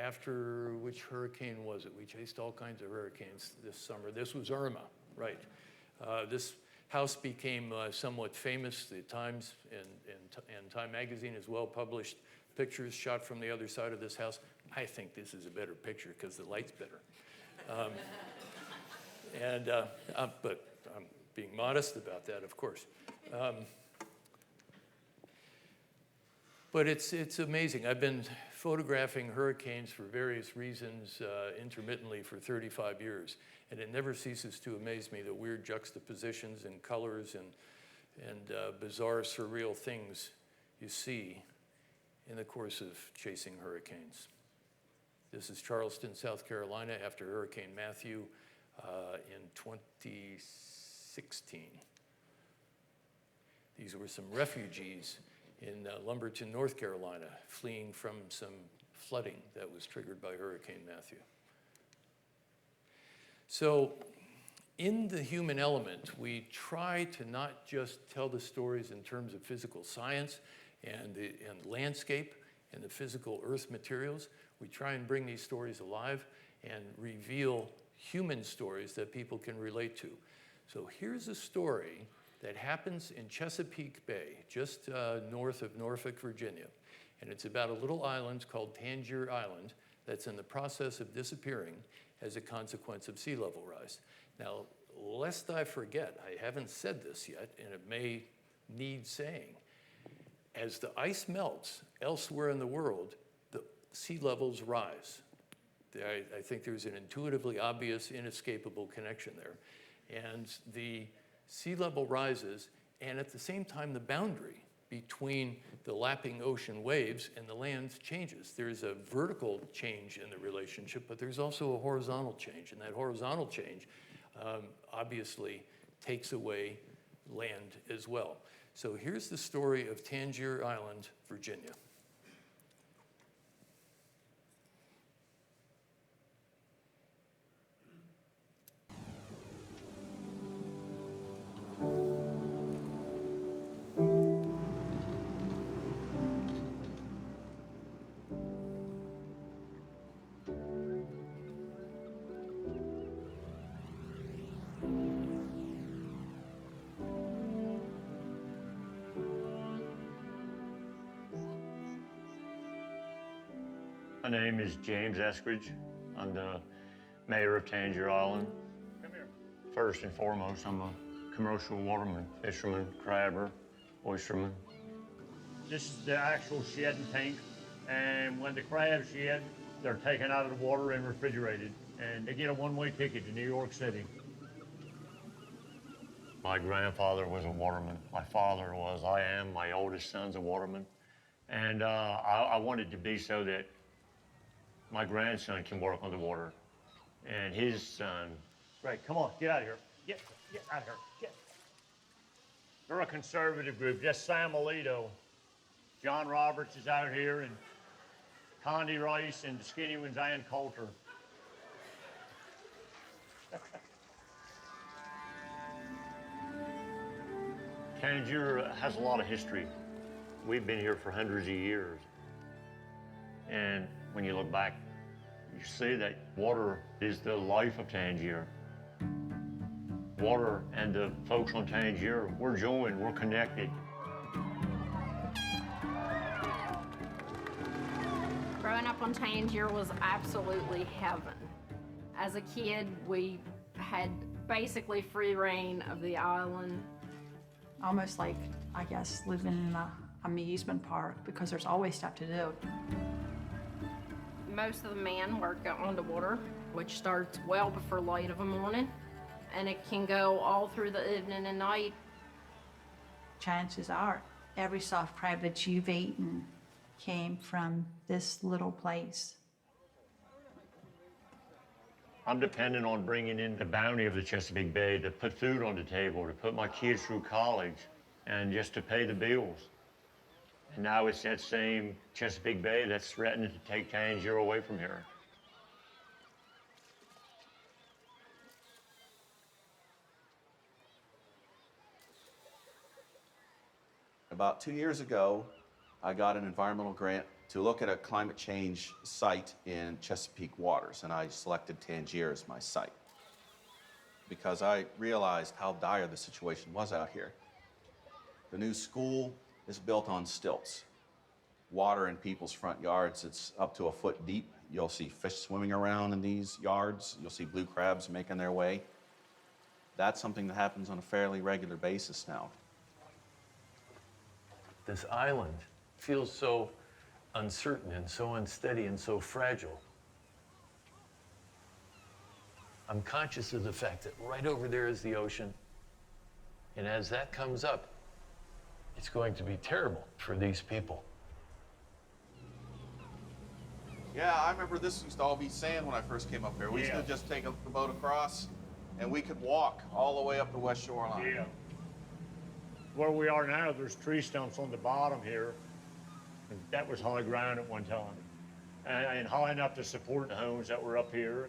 After which hurricane was it? We chased all kinds of hurricanes this summer. This was Irma, right? This house became somewhat famous. The Times and Time Magazine as well published pictures shot from the other side of this house. I think this is a better picture because the light's better. But I'm being modest about that, of course. But it's amazing. I've been photographing hurricanes for various reasons intermittently for 35 years. And it never ceases to amaze me the weird juxtapositions and colors and bizarre, surreal things you see in the course of chasing hurricanes. This is Charleston, South Carolina after Hurricane Matthew in 2016. These were some refugees in Lumberton, North Carolina, fleeing from some flooding that was triggered by Hurricane Matthew. So in the human element, we try to not just tell the stories in terms of physical science and landscape and the physical earth materials. We try and bring these stories alive and reveal human stories that people can relate to. So here's a story that happens in Chesapeake Bay, just north of Norfolk, Virginia. And it's about a little island called Tangier Island that's in the process of disappearing as a consequence of sea level rise. Now, lest I forget, I haven't said this yet, and it may need saying. As the ice melts elsewhere in the world, the sea levels rise. I think there's an intuitively obvious, inescapable connection there. And the sea level rises, and at the same time, the boundary between the lapping ocean waves and the land changes. There's a vertical change in the relationship, but there's also a horizontal change, and that horizontal change obviously takes away land as well. So here's the story of Tangier Island, Virginia. My name is James Eskridge. I'm the mayor of Tangier Island. Come here. First and foremost, I'm a commercial waterman, fisherman, crabber, oysterman. This is the actual shedding tank, and when the crabs shed, they're taken out of the water and refrigerated, and they get a one-way ticket to New York City. My grandfather was a waterman. My father was, I am, my oldest son's a waterman. And I wanted to be so that my grandson can work on the water. And his son, right, come on, get out of here. Get out of here, get. They're a conservative group, just Sam Alito. John Roberts is out here, and Condi Rice, and the skinny one's Ann Coulter. Tangier has a lot of history. We've been here for hundreds of years. And when you look back, you see that water is the life of Tangier. Water and the folks on Tangier, we're joined, we're connected. Growing up on Tangier was absolutely heaven. As a kid, we had basically free reign of the island. Almost like, I guess, living in an amusement park because there's always stuff to do. Most of the men work on the water, which starts well before light of a morning, and it can go all through the evening and night. Chances are, every soft crab that you've eaten came from this little place. I'm dependent on bringing in the bounty of the Chesapeake Bay to put food on the table, to put my kids through college, and just to pay the bills. And now it's that same Chesapeake Bay that's threatening to take Tangier away from here. About 2 years ago, I got an environmental grant to look at a climate change site in Chesapeake waters, and I selected Tangier as my site because I realized how dire the situation was out here. The new school is built on stilts. Water in people's front yards, it's up to a foot deep. You'll see fish swimming around in these yards. You'll see blue crabs making their way. That's something that happens on a fairly regular basis now. This island feels so uncertain and so unsteady and so fragile. I'm conscious of the fact that right over there is the ocean, and as that comes up, it's going to be terrible for these people. Yeah, I remember this used to all be sand when I first came up here. We used to just take the boat across, and we could walk all the way up the west shoreline. Yeah. Where we are now, there's tree stumps on the bottom here. And that was high ground at one time. And high enough to support the homes that were up here.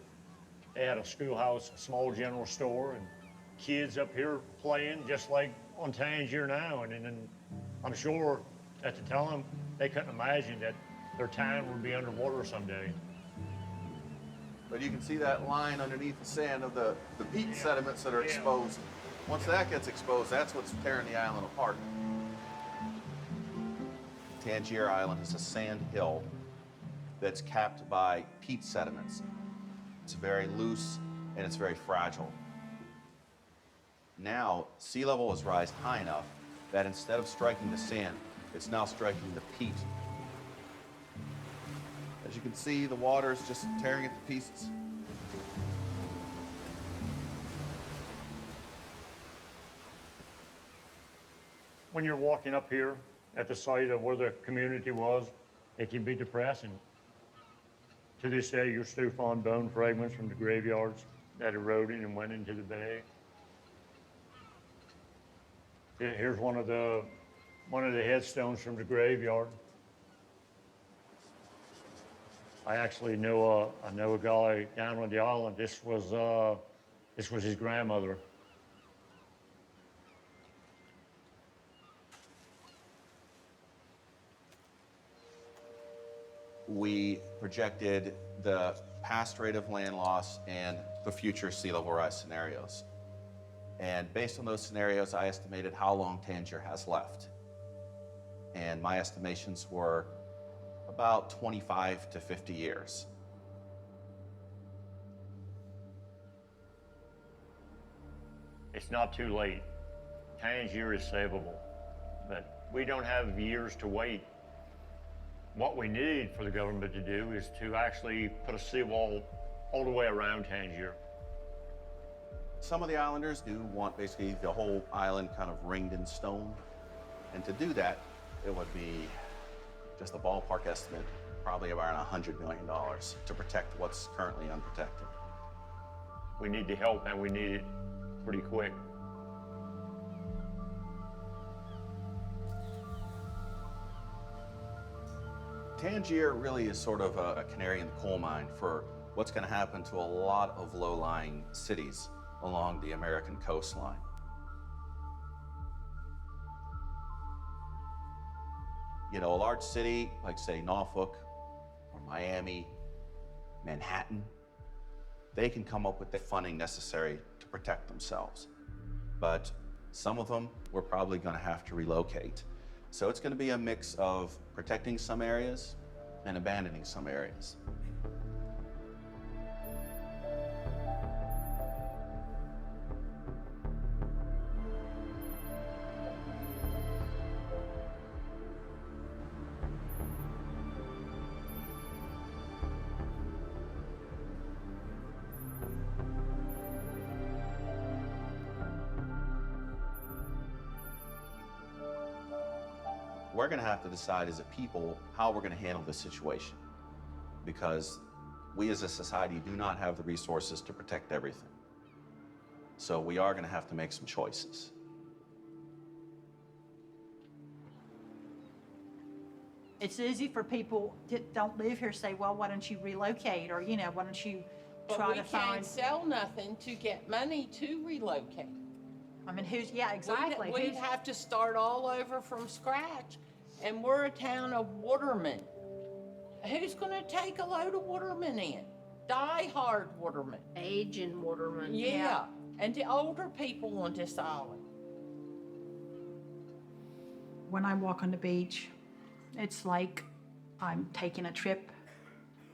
They had a schoolhouse, a small general store, and kids up here playing just like on Tangier now. And I'm sure at the time, they couldn't imagine that their town would be underwater someday. But you can see that line underneath the sand of the peat sediments that are exposed. Once that gets exposed, that's what's tearing the island apart. Tangier Island is a sand hill that's capped by peat sediments. It's very loose and it's very fragile. Now, sea level has risen high enough that instead of striking the sand, it's now striking the peat. As you can see, the water is just tearing it to pieces. When you're walking up here at the site of where the community was, it can be depressing. To this day, you'll still find bone fragments from the graveyards that eroded and went into the bay. Here's one of the headstones from the graveyard. I actually know a guy down on the island. This was his grandmother. We projected the past rate of land loss and the future sea level rise scenarios. And based on those scenarios, I estimated how long Tangier has left. And my estimations were About 25 to 50 years. It's not too late. Tangier is savable, but we don't have years to wait. What we need for the government to do is to actually put a seawall all the way around Tangier. Some of the islanders do want basically the whole island kind of ringed in stone. And to do that, it would be just a ballpark estimate, probably around $100 million to protect what's currently unprotected. We need the help, and we need it pretty quick. Tangier really is sort of a canary in the coal mine for what's going to happen to a lot of low-lying cities along the American coastline. You know, a large city like, say, Norfolk or Miami, Manhattan, they can come up with the funding necessary to protect themselves. But some of them, we're probably going to have to relocate. So it's going to be a mix of protecting some areas and abandoning some areas. We're going to have to decide as a people how we're going to handle this situation, because we as a society do not have the resources to protect everything. So we are going to have to make some choices. It's easy for people that don't live here to say, well, why don't you relocate? Or, you know, why don't you try to But we find... can't sell nothing to get money to relocate. I mean, who's, yeah, exactly. We'd have to start all over from scratch. And we're a town of watermen. Who's gonna take a load of watermen in? Die-hard watermen. Aging watermen. Yeah, and the older people on this island. When I walk on the beach, it's like I'm taking a trip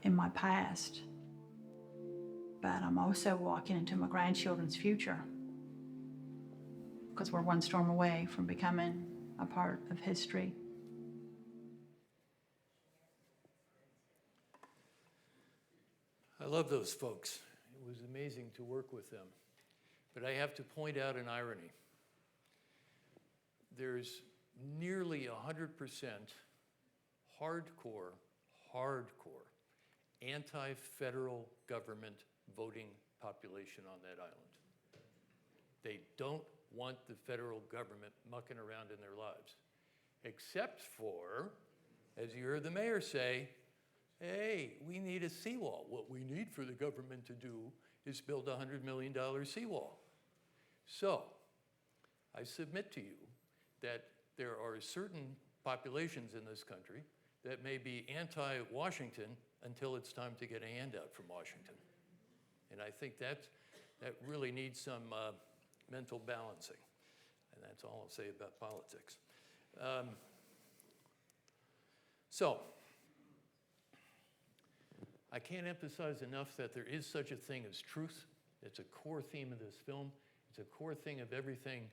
in my past. But I'm also walking into my grandchildren's future, because we're one storm away from becoming a part of history. I love those folks. It was amazing to work with them. But I have to point out an irony. There's nearly 100% hardcore anti-federal government voting population on that island. They don't want the federal government mucking around in their lives, except for, as you heard the mayor say, hey, we need a seawall. What we need for the government to do is build a $100 million seawall. So, I submit to you that there are certain populations in this country that may be anti-Washington until it's time to get a handout from Washington. And I think that really needs some mental balancing. And that's all I'll say about politics. So, I can't emphasize enough that there is such a thing as truth. It's a core theme of this film. It's a core thing of everything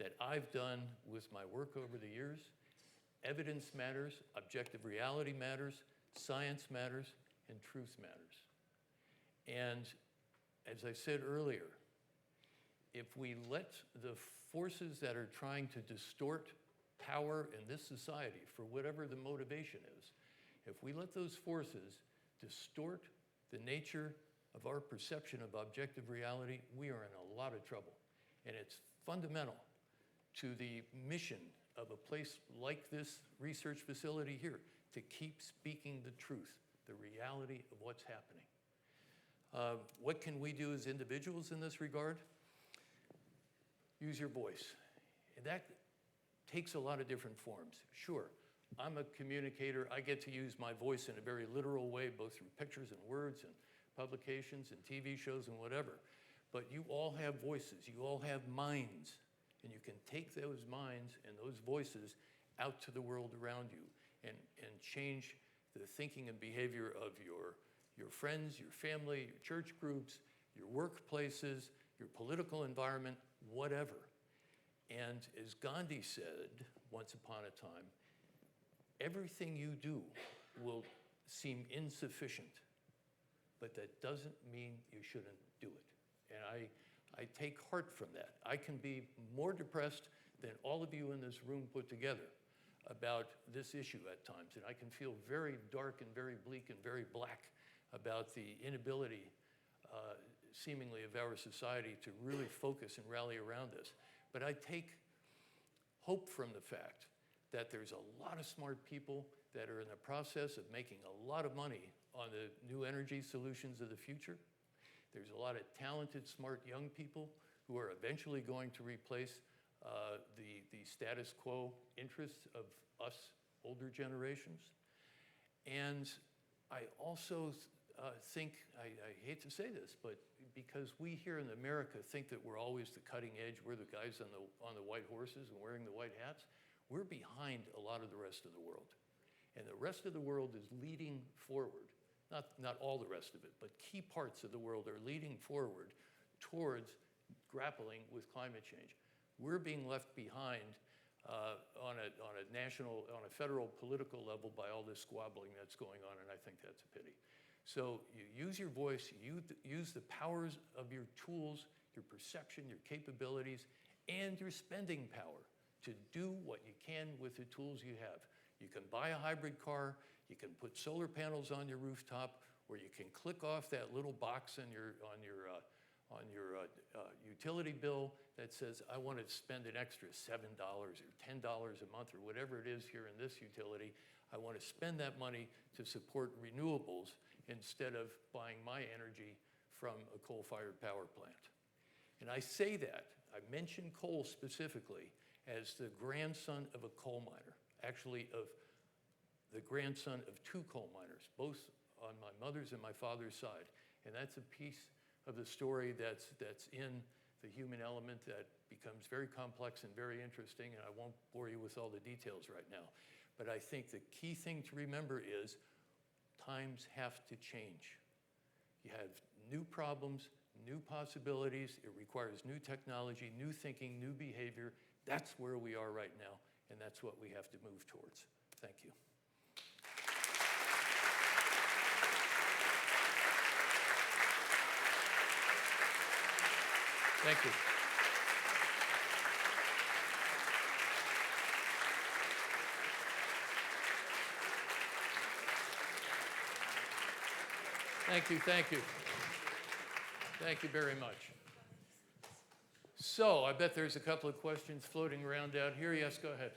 that I've done with my work over the years. Evidence matters, objective reality matters, science matters, and truth matters. And as I said earlier, if we let the forces that are trying to distort power in this society, for whatever the motivation is, if we let those forces distort the nature of our perception of objective reality, we are in a lot of trouble. And it's fundamental to the mission of a place like this research facility here to keep speaking the truth, the reality of what's happening. What can we do as individuals in this regard? Use your voice. And that takes a lot of different forms. Sure, I'm a communicator. I get to use my voice in a very literal way, both through pictures and words and publications and TV shows and whatever. But you all have voices. You all have minds. And you can take those minds and those voices out to the world around you and change the thinking and behavior of your friends, your family, your church groups, your workplaces, your political environment, whatever. And as Gandhi said once upon a time, everything you do will seem insufficient, but that doesn't mean you shouldn't do it. And I take heart from that. I can be more depressed than all of you in this room put together about this issue at times. And I can feel very dark and very bleak and very black about the inability, seemingly, of our society to really focus and rally around this. But I take hope from the fact that there's a lot of smart people that are in the process of making a lot of money on the new energy solutions of the future. There's a lot of talented, smart young people who are eventually going to replace the status quo interests of us older generations. And I also think, I hate to say this, but because we here in America think that we're always the cutting edge, we're the guys on the white horses and wearing the white hats, we're behind a lot of the rest of the world. And the rest of the world is leading forward. Not all the rest of it, but key parts of the world are leading forward towards grappling with climate change. We're being left behind on a federal political level by all this squabbling that's going on, and I think that's a pity. So you use your voice, you use the powers of your tools, your perception, your capabilities, and your spending power to do what you can with the tools you have. You can buy a hybrid car, you can put solar panels on your rooftop, or you can click off that little box on your utility bill that says, I want to spend an extra $7 or $10 a month or whatever it is here in this utility. I want to spend that money to support renewables instead of buying my energy from a coal-fired power plant. And I say that, I mention coal specifically as the grandson of a coal miner, actually of the grandson of two coal miners, both on my mother's and my father's side. And that's a piece of the story that's in the human element that becomes very complex and very interesting, and I won't bore you with all the details right now. But I think the key thing to remember is times have to change. You have new problems, new possibilities. It requires new technology, new thinking, new behavior. That's where we are right now, and that's what we have to move towards. Thank you. Thank you. Thank you, thank you. Thank you very much. So I bet there's a couple of questions floating around out here. Yes, go ahead.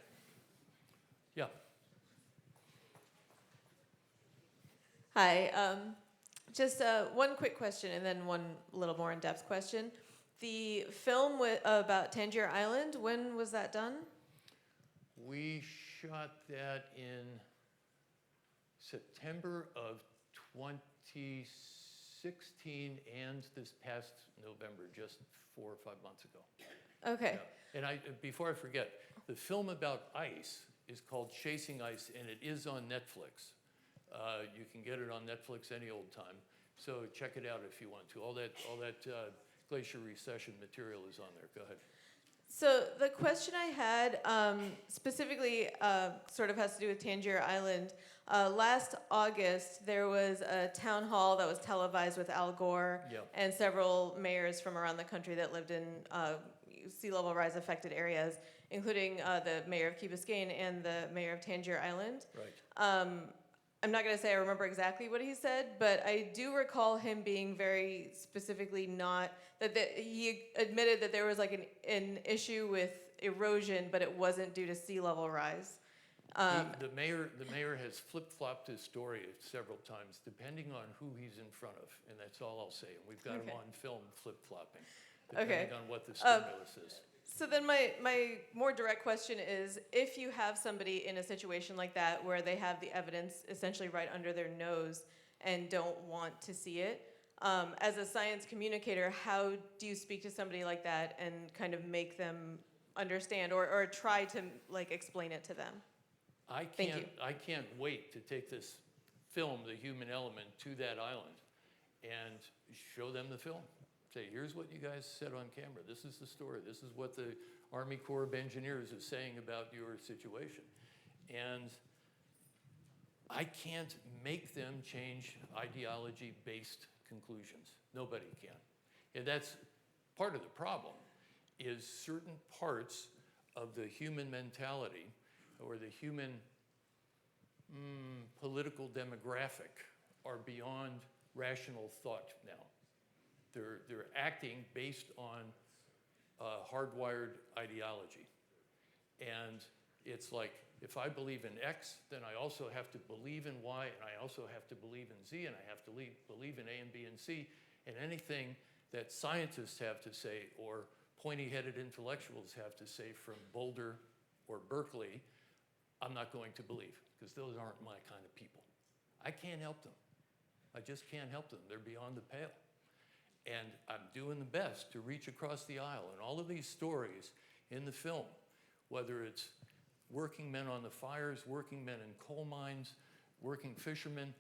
Yeah. Hi. Just one quick question and then one little more in-depth question. The film about Tangier Island, when was that done? We shot that in September of 2016 and this past November, just 4 or 5 months ago. Okay. Yeah. And before I forget, the film about ice is called Chasing Ice, and it is on Netflix. You can get it on Netflix any old time. So check it out if you want to. All that glacier recession material is on there. Go ahead. So the question I had specifically sort of has to do with Tangier Island. Last August, there was a town hall that was televised with Al Gore and several mayors from around the country that lived in sea level rise affected areas, including the mayor of Key Biscayne and the mayor of Tangier Island. Right. I'm not going to say I remember exactly what he said, but I do recall him being very specifically not, that he admitted that there was like an issue with erosion, but it wasn't due to sea level rise. The mayor has flip-flopped his story several times, depending on who he's in front of, and that's all I'll say. And we've got him on film flip-flopping, depending on what the stimulus is. So then my more direct question is, if you have somebody in a situation like that where they have the evidence essentially right under their nose and don't want to see it, as a science communicator, how do you speak to somebody like that and kind of make them understand or try to like explain it to them? I can't wait to take this film the human element to that island and show them the film. Say, here's what you guys said on camera. This is the story. This is what the Army Corps of Engineers is saying about your situation. And I can't make them change ideology-based conclusions. Nobody can. And that's part of the problem, is certain parts of the human mentality or the human political demographic are beyond rational thought now. They're acting based on hardwired ideology. And it's like, if I believe in X, then I also have to believe in Y, and I also have to believe in Z, and I have to believe in A and B and C, and anything that scientists have to say or pointy-headed intellectuals have to say from Boulder or Berkeley, I'm not going to believe, because those aren't my kind of people. I can't help them. I just can't help them. They're beyond the pale. And I'm doing the best to reach across the aisle. And all of these stories in the film, whether it's working men on the fires, working men in coal mines, working fishermen,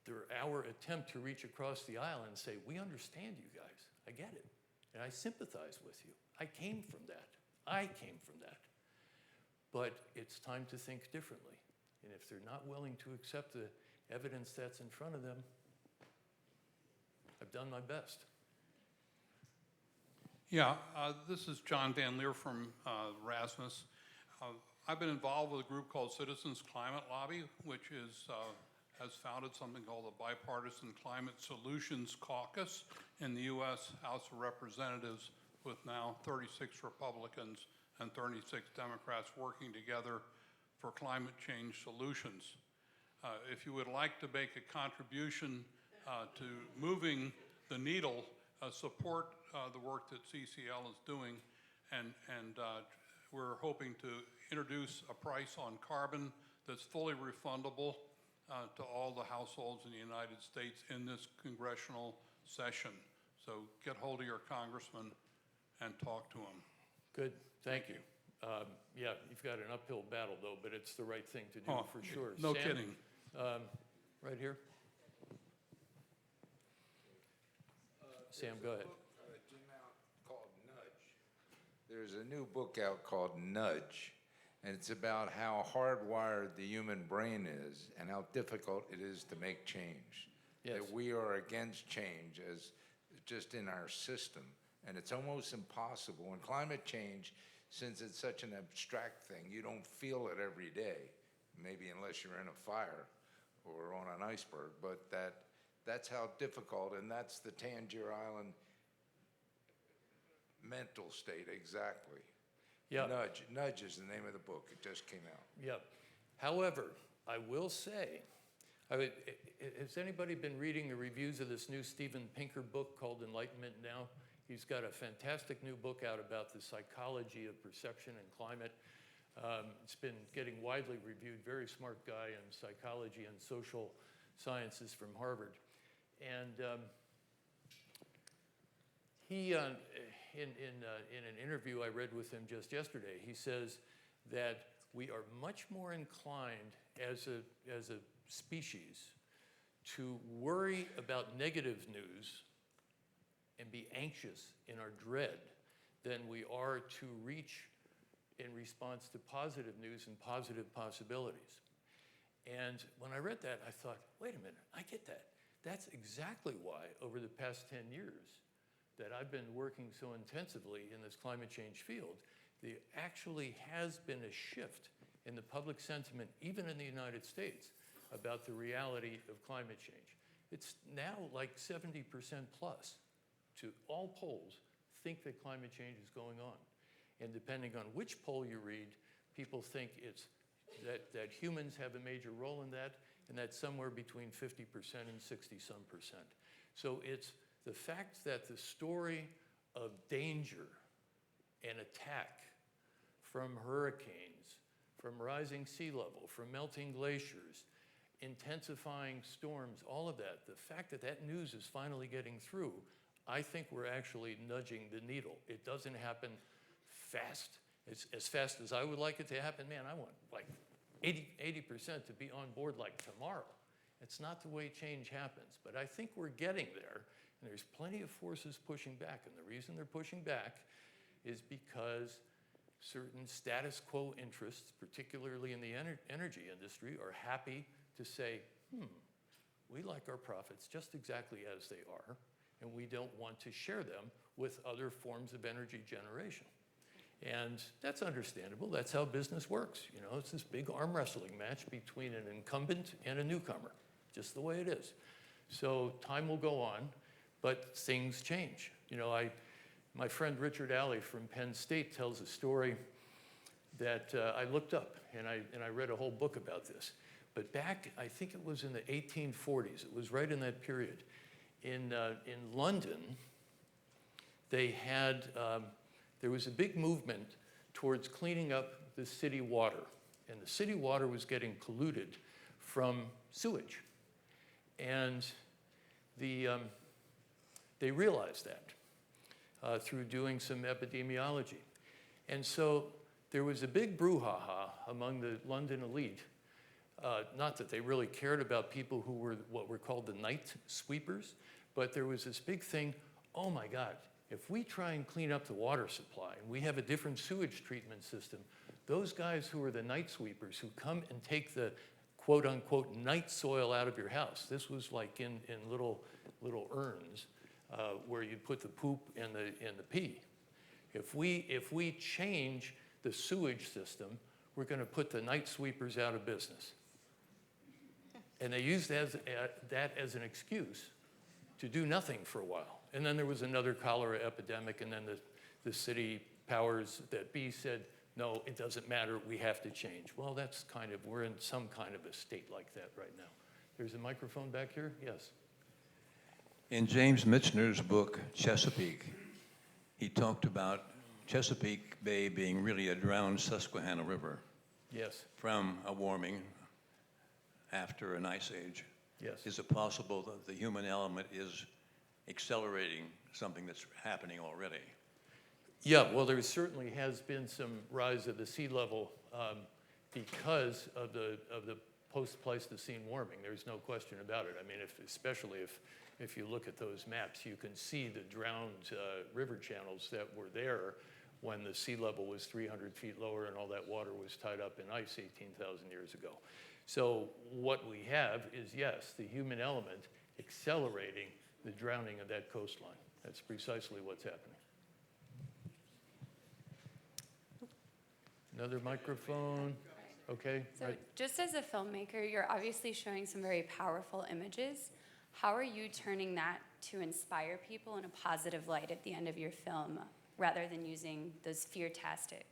they're our attempt to reach across the aisle and say, we understand you guys. I get it. And I sympathize with you. I came from that. I came from that. But it's time to think differently. And if they're not willing to accept the evidence that's in front of them, I've done my best. Yeah, this is John Van Leer from Rasmus. I've been involved with a group called Citizens Climate Lobby, which has founded something called the Bipartisan Climate Solutions Caucus in the U.S. House of Representatives, with now 36 Republicans and 36 Democrats working together for climate change solutions. If you would like to make a contribution to moving the needle, support the work that CCL is doing, and we're hoping to introduce a price on carbon that's fully refundable to all the households in the United States in this congressional session. So get hold of your congressman and talk to him. Good, thank you. Yeah, you've got an uphill battle though, but it's the right thing to do for sure. No Sam, kidding. Right here. Sam, go ahead. Called Nudge. There's a new book out called Nudge, and it's about how hardwired the human brain is and how difficult it is to make change. Yes. That we are against change as just in our system, and it's almost impossible. And climate change, since it's such an abstract thing, you don't feel it every day, maybe unless you're in a fire or on an iceberg, but that's how difficult, and that's the Tangier Island mental state exactly. Yeah. Nudge is the name of the book. It just came out. Yeah. However, I will say, has anybody been reading the reviews of this new Steven Pinker book called Enlightenment Now? He's got a fantastic new book out about the psychology of perception and climate. It's been getting widely reviewed. Very smart guy in psychology and social sciences from Harvard. And he, in an interview I read with him just yesterday, he says that we are much more inclined as a species to worry about negative news and be anxious in our dread than we are to reach in response to positive news and positive possibilities. And when I read that, I thought, wait a minute, I get that. That's exactly why over the past 10 years that I've been working so intensively in this climate change field, there actually has been a shift in the public sentiment, even in the United States, about the reality of climate change. It's now like 70% plus to all polls think that climate change is going on. And depending on which poll you read, people think it's that humans have a major role in that, and that's somewhere between 50% and 60-some percent. So it's the fact that the story of danger and attack from hurricanes, from rising sea level, from melting glaciers, intensifying storms, all of that, the fact that that news is finally getting through, I think we're actually nudging the needle. It doesn't happen fast. It's as fast as I would like it to happen. Man, I want like 80% to be on board like tomorrow. It's not the way change happens, but I think we're getting there, and there's plenty of forces pushing back, and the reason they're pushing back is because certain status quo interests, particularly in the energy industry, are happy to say, we like our profits just exactly as they are, and we don't want to share them with other forms of energy generation. And that's understandable. That's how business works. You know, it's this big arm wrestling match between an incumbent and a newcomer, just the way it is. So time will go on, but things change. You know, my friend Richard Alley from Penn State tells a story that I looked up, and I read a whole book about this. But back, I think it was in the 1840s, it was right in that period, in London, they had, there was a big movement towards cleaning up the city water. And the city water was getting polluted from sewage. And they realized that through doing some epidemiology. And so there was a big brouhaha among the London elite. Not that they really cared about people who were what were called the night sweepers, but there was this big thing, oh my God, if we try and clean up the water supply, and we have a different sewage treatment system, those guys who are the night sweepers who come and take the quote unquote night soil out of your house, this was like in little urns where you put the poop and the pee. If we change the sewage system, we're going to put the night sweepers out of business. And they used that as an excuse to do nothing for a while. And then there was another cholera epidemic, and then the city powers that be said, no, it doesn't matter, we have to change. Well, that's we're in some kind of a state like that right now. There's a microphone back here, yes. In James Michener's book, Chesapeake, he talked about Chesapeake Bay being really a drowned Susquehanna River. Yes. From a warming after an ice age. Yes. Is it possible that the human element is accelerating something that's happening already? Yeah, well, there certainly has been some rise of the sea level because of the post-Pleistocene warming. There's no question about it. I mean, especially if you look at those maps, you can see the drowned river channels that were there when the sea level was 300 feet lower and all that water was tied up in ice 18,000 years ago. So what we have is, yes, the human element accelerating the drowning of that coastline. That's precisely what's happening. Another microphone. Okay. So just as a filmmaker, you're obviously showing some very powerful images. How are you turning that to inspire people in a positive light at the end of your film, rather than using those fear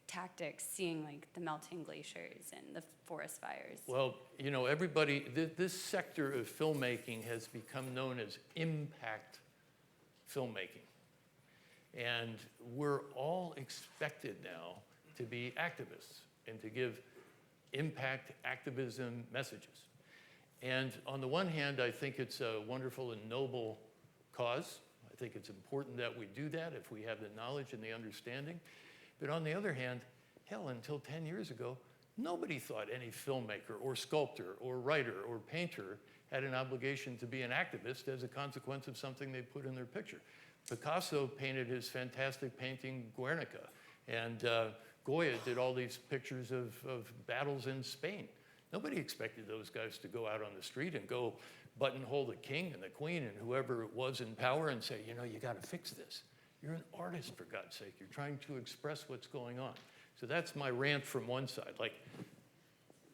tactics, seeing like the melting glaciers and the forest fires? Well, you know, this sector of filmmaking has become known as impact filmmaking. And we're all expected now to be activists and to give impact activism messages. And on the one hand, I think it's a wonderful and noble cause. I think it's important that we do that if we have the knowledge and the understanding. But on the other hand, hell, until 10 years ago, nobody thought any filmmaker or sculptor or writer or painter had an obligation to be an activist as a consequence of something they put in their picture. Picasso painted his fantastic painting Guernica, and Goya did all these pictures of battles in Spain. Nobody expected those guys to go out on the street and go buttonhole the king and the queen and whoever it was in power and say, you know, you got to fix this. You're an artist, for God's sake. You're trying to express what's going on. So that's my rant from one side. Like,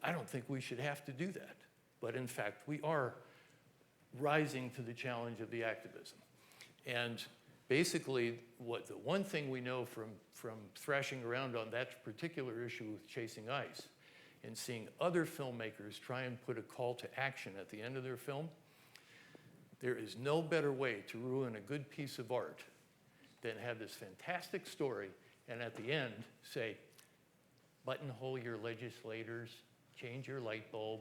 I don't think we should have to do that. But in fact, we are rising to the challenge of the activism. And basically, the one thing we know from thrashing around on that particular issue with chasing ice and seeing other filmmakers try and put a call to action at the end of their film, there is no better way to ruin a good piece of art than have this fantastic story and at the end say, buttonhole your legislators, change your light bulb,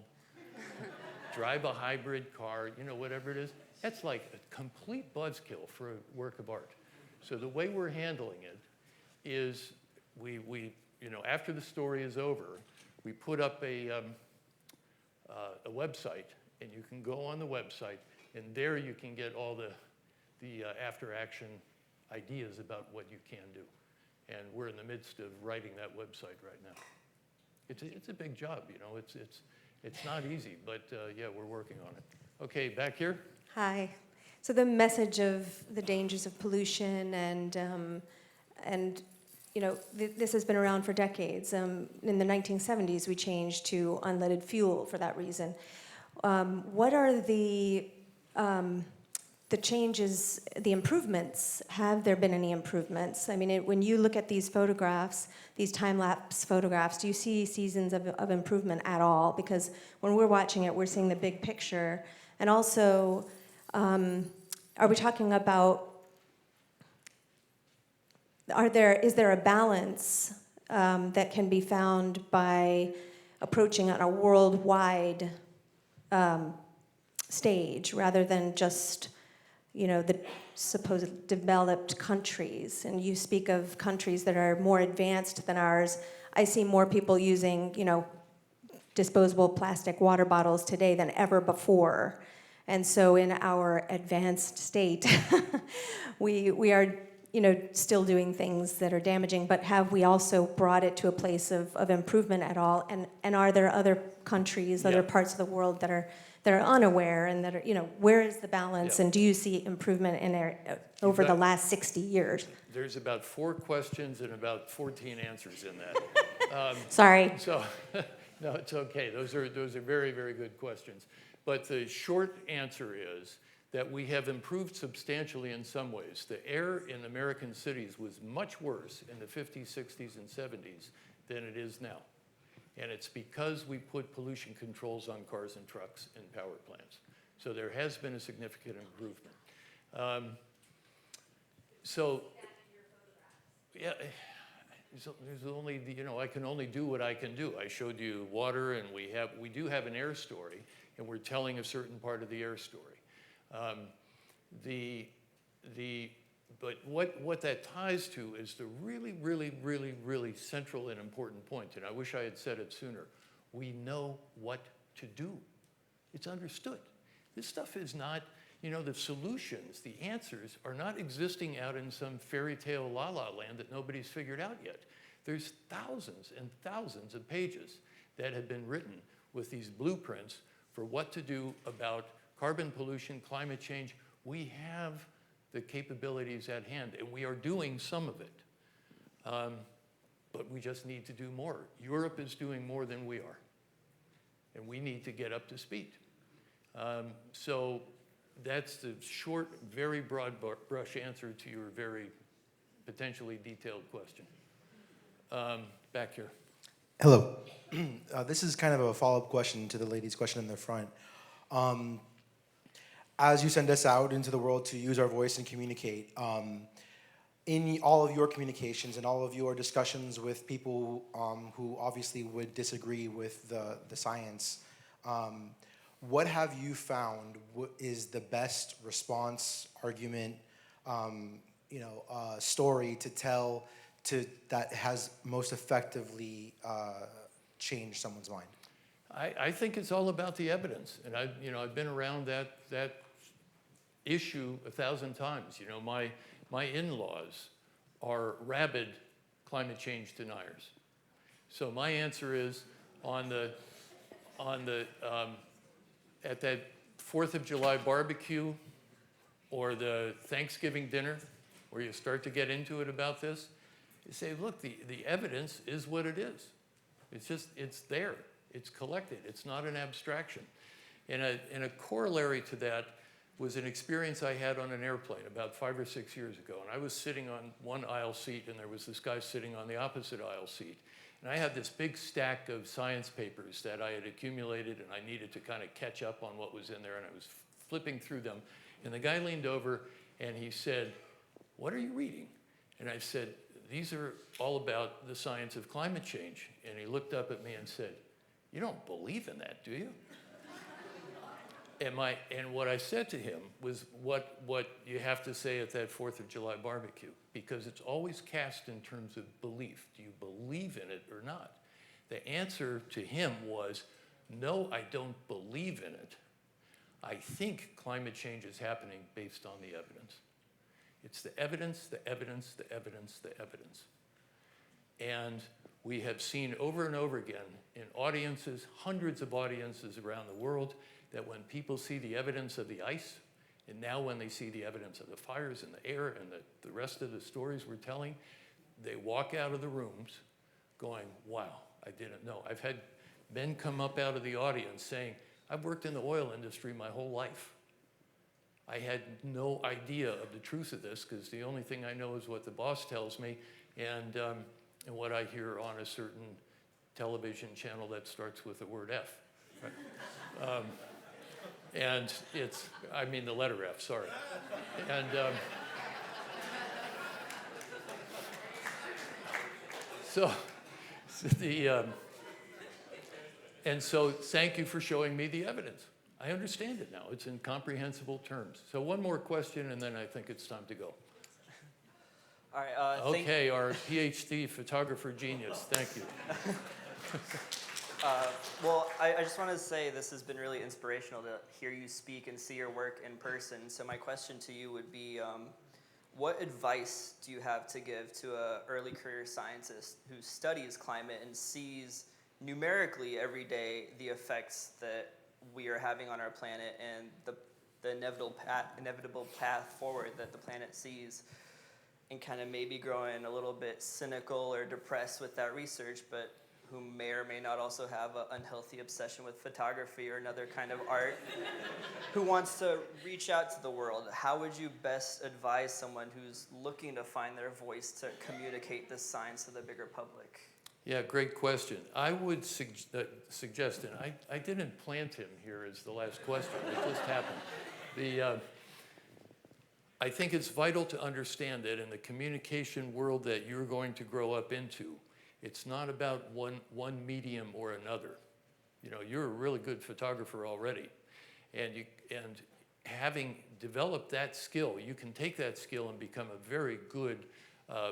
drive a hybrid car, you know, whatever it is. That's like a complete buzzkill for a work of art. So the way we're handling it is we you know, after the story is over, we put up a website, and you can go on the website, and there you can get all the after-action ideas about what you can do. And we're in the midst of writing that website right now. It's a big job, you know. It's not easy, but yeah, we're working on it. Okay, back here. Hi. So the message of the dangers of pollution and you know, this has been around for decades. In the 1970s, we changed to unleaded fuel for that reason. What are the changes, the improvements? Have there been any improvements? I mean, when you look at these photographs, these time-lapse photographs, do you see seasons of improvement at all? Because when we're watching it, we're seeing the big picture. And also, are we talking about, is there a balance that can be found by approaching on a worldwide stage rather than just, you know, the supposed developed countries? And you speak of countries that are more advanced than ours. I see more people using, you know, disposable plastic water bottles today than ever before. And so in our advanced state, we are, you know, still doing things that are damaging, but have we also brought it to a place of improvement at all? And are there other countries, other parts of the world that are unaware and that are, you know, where is the balance? And do you see improvement in there over the last 60 years? There's about 4 questions and about 14 answers in that. Sorry. So, no, it's okay. Those are very, very good questions. But the short answer is that we have improved substantially in some ways. The air in American cities was much worse in the 50s, 60s, and 70s than it is now. And it's because we put pollution controls on cars and trucks and power plants. So there has been a significant improvement. Yeah, there's only, you know, I can only do what I can do. I showed you water, and we do have an air story, and we're telling a certain part of the air story. But what that ties to is the really, really, really, really central and important point, and I wish I had said it sooner. We know what to do. It's understood. This stuff is not, you know, the solutions, the answers are not existing out in some fairy tale la-la land that nobody's figured out yet. There's thousands and thousands of pages that have been written with these blueprints for what to do about carbon pollution, climate change. We have the capabilities at hand, and we are doing some of it. But we just need to do more. Europe is doing more than we are, and we need to get up to speed. So that's the short, very broad brush answer to your very potentially detailed question. Back here. Hello. This is kind of a follow-up question to the lady's question in the front. As you send us out into the world to use our voice and communicate, in all of your communications and all of your discussions with people who obviously would disagree with the science, what have you found is the best response, argument, story to tell that has most effectively changed someone's mind? I think it's all about the evidence, and I've been around that issue 1,000 times. You know, my in-laws are rabid climate change deniers. So my answer is at that 4th of July barbecue or the Thanksgiving dinner, where you start to get into it about this, you say, look, the evidence is what it is. It's there. It's collected. It's not an abstraction. And a corollary to that was an experience I had on an airplane about 5 or 6 years ago. And I was sitting on one aisle seat, and there was this guy sitting on the opposite aisle seat. And I had this big stack of science papers that I had accumulated, and I needed to kind of catch up on what was in there, and I was flipping through them. And the guy leaned over, and he said, "What are you reading?" And I said, "These are all about the science of climate change." And he looked up at me and said, "You don't believe in that, do you?" And what I said to him was what you have to say at that 4th of July barbecue, because it's always cast in terms of belief. Do you believe in it or not? The answer to him was, no, I don't believe in it, I think climate change is happening based on the evidence. It's the evidence, the evidence, the evidence, the evidence. And we have seen over and over again in audiences, hundreds of audiences around the world, that when people see the evidence of the ice, and now when they see the evidence of the fires in the air and the rest of the stories we're telling, they walk out of the rooms going, wow, I didn't know. I've had men come up out of the audience saying, I've worked in the oil industry my whole life. I had no idea of the truth of this because the only thing I know is what the boss tells me and what I hear on a certain television channel that starts with the word F. Right? And it's, I mean the letter F, sorry. And so thank you for showing me the evidence. I understand it now. It's in comprehensible terms. So one more question, and then I think it's time to go. All right. Okay, our PhD photographer genius. Thank you. Well, I just want to say this has been really inspirational to hear you speak and see your work in person. So my question to you would be, what advice do you have to give to an early career scientist who studies climate and sees numerically every day the effects that we are having on our planet and the inevitable path forward that the planet sees, and kind of maybe growing a little bit cynical or depressed with that research, but who may or may not also have an unhealthy obsession with photography or another kind of art, who wants to reach out to the world? How would you best advise someone who's looking to find their voice to communicate this science to the bigger public? Yeah, great question. I would suggest, and I didn't plant him here as the last question, it just happened. I think it's vital to understand that in the communication world that you're going to grow up into, it's not about one medium or another. You know, you're a really good photographer already. And having developed that skill, you can take that skill and become a very good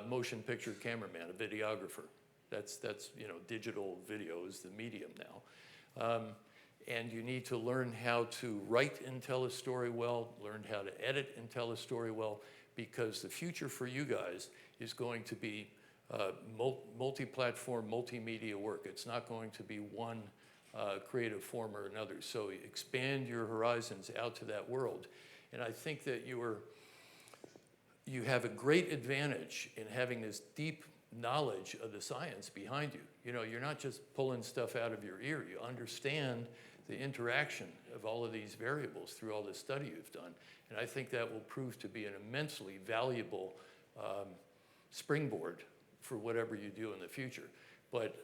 motion picture cameraman, a videographer. That's you know, digital video is the medium now. And you need to learn how to write and tell a story well, learn how to edit and tell a story well, because the future for you guys is going to be multi-platform, multimedia work. It's not going to be one creative form or another. So expand your horizons out to that world. And I think that you have a great advantage in having this deep knowledge of the science behind you. You know, you're not just pulling stuff out of your ear. You understand the interaction of all of these variables through all the study you've done. And I think that will prove to be an immensely valuable springboard for whatever you do in the future. But,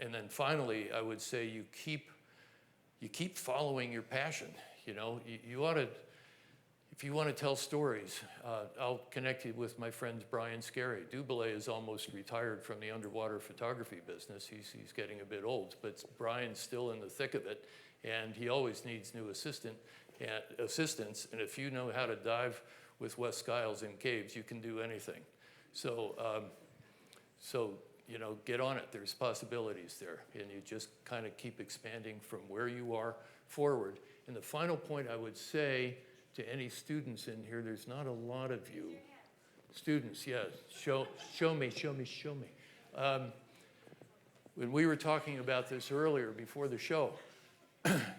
and then finally, I would say you keep following your passion. You know, you ought to, if you want to tell stories, I'll connect you with my friend Brian Scarry. Dubélé is almost retired from the underwater photography business. He's getting a bit old, but Brian's still in the thick of it, and he always needs new assistance. And if you know how to dive with Wes Skiles in caves, you can do anything. So you know, get on it. There's possibilities there, and you just kind of keep expanding from where you are forward. And the final point I would say to any students in here, there's not a lot of you. Students, yes, show me. When we were talking about this earlier before the show,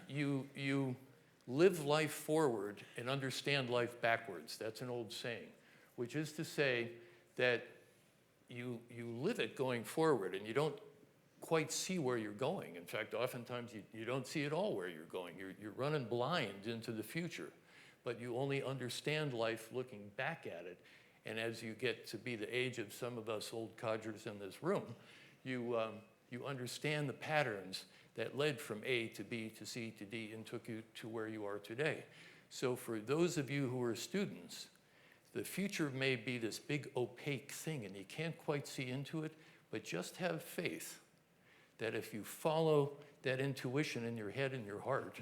you live life forward and understand life backwards. That's an old saying, which is to say that you live it going forward and you don't quite see where you're going. In fact, oftentimes you don't see at all where you're going. You're running blind into the future, but you only understand life looking back at it. And as you get to be the age of some of us old codgers in this room, you understand the patterns that led from A to B to C to D and took you to where you are today. So for those of you who are students, the future may be this big opaque thing and you can't quite see into it, but just have faith that if you follow that intuition in your head and your heart,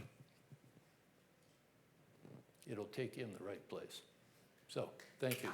it'll take you in the right place. So, thank you.